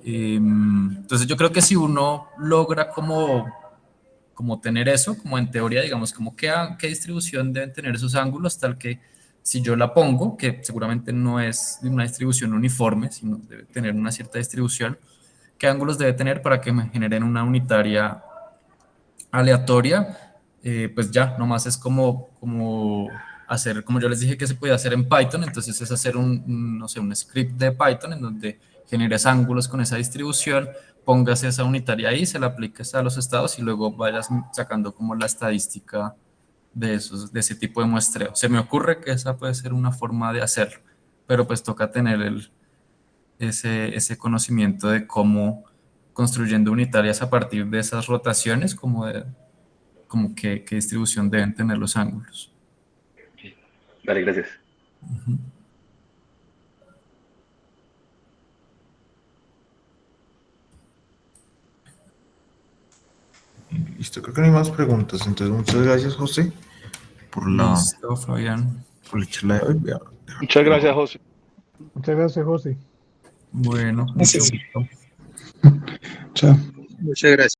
Entonces yo creo que si uno logra como tener eso, como en teoría, digamos, como qué distribución deben tener esos ángulos, tal que si yo la pongo, que seguramente no es de una distribución uniforme, sino debe tener una cierta distribución, qué ángulos debe tener para que me generen una unitaria aleatoria, pues ya, nomás es como hacer, como yo les dije que se podía hacer en Python, entonces es hacer no sé, un script de Python en donde generes ángulos con esa distribución, pongas esa unitaria ahí, se la apliques a los estados y luego vayas sacando como la estadística de ese tipo de muestreo. Se me ocurre que esa puede ser una forma de hacerlo, pero pues toca tener ese conocimiento de cómo construyendo unitarias a partir de esas rotaciones, como qué distribución deben tener los ángulos. Vale, gracias. Ujú. Listo, creo que no hay más preguntas. Entonces, muchas gracias, José, Listo, Fabián. por la charla de hoy. Voy a dejar Muchas que- gracias, José. Muchas gracias, José. Bueno, mucho Gracias. gusto. Chao. Muchas gracias.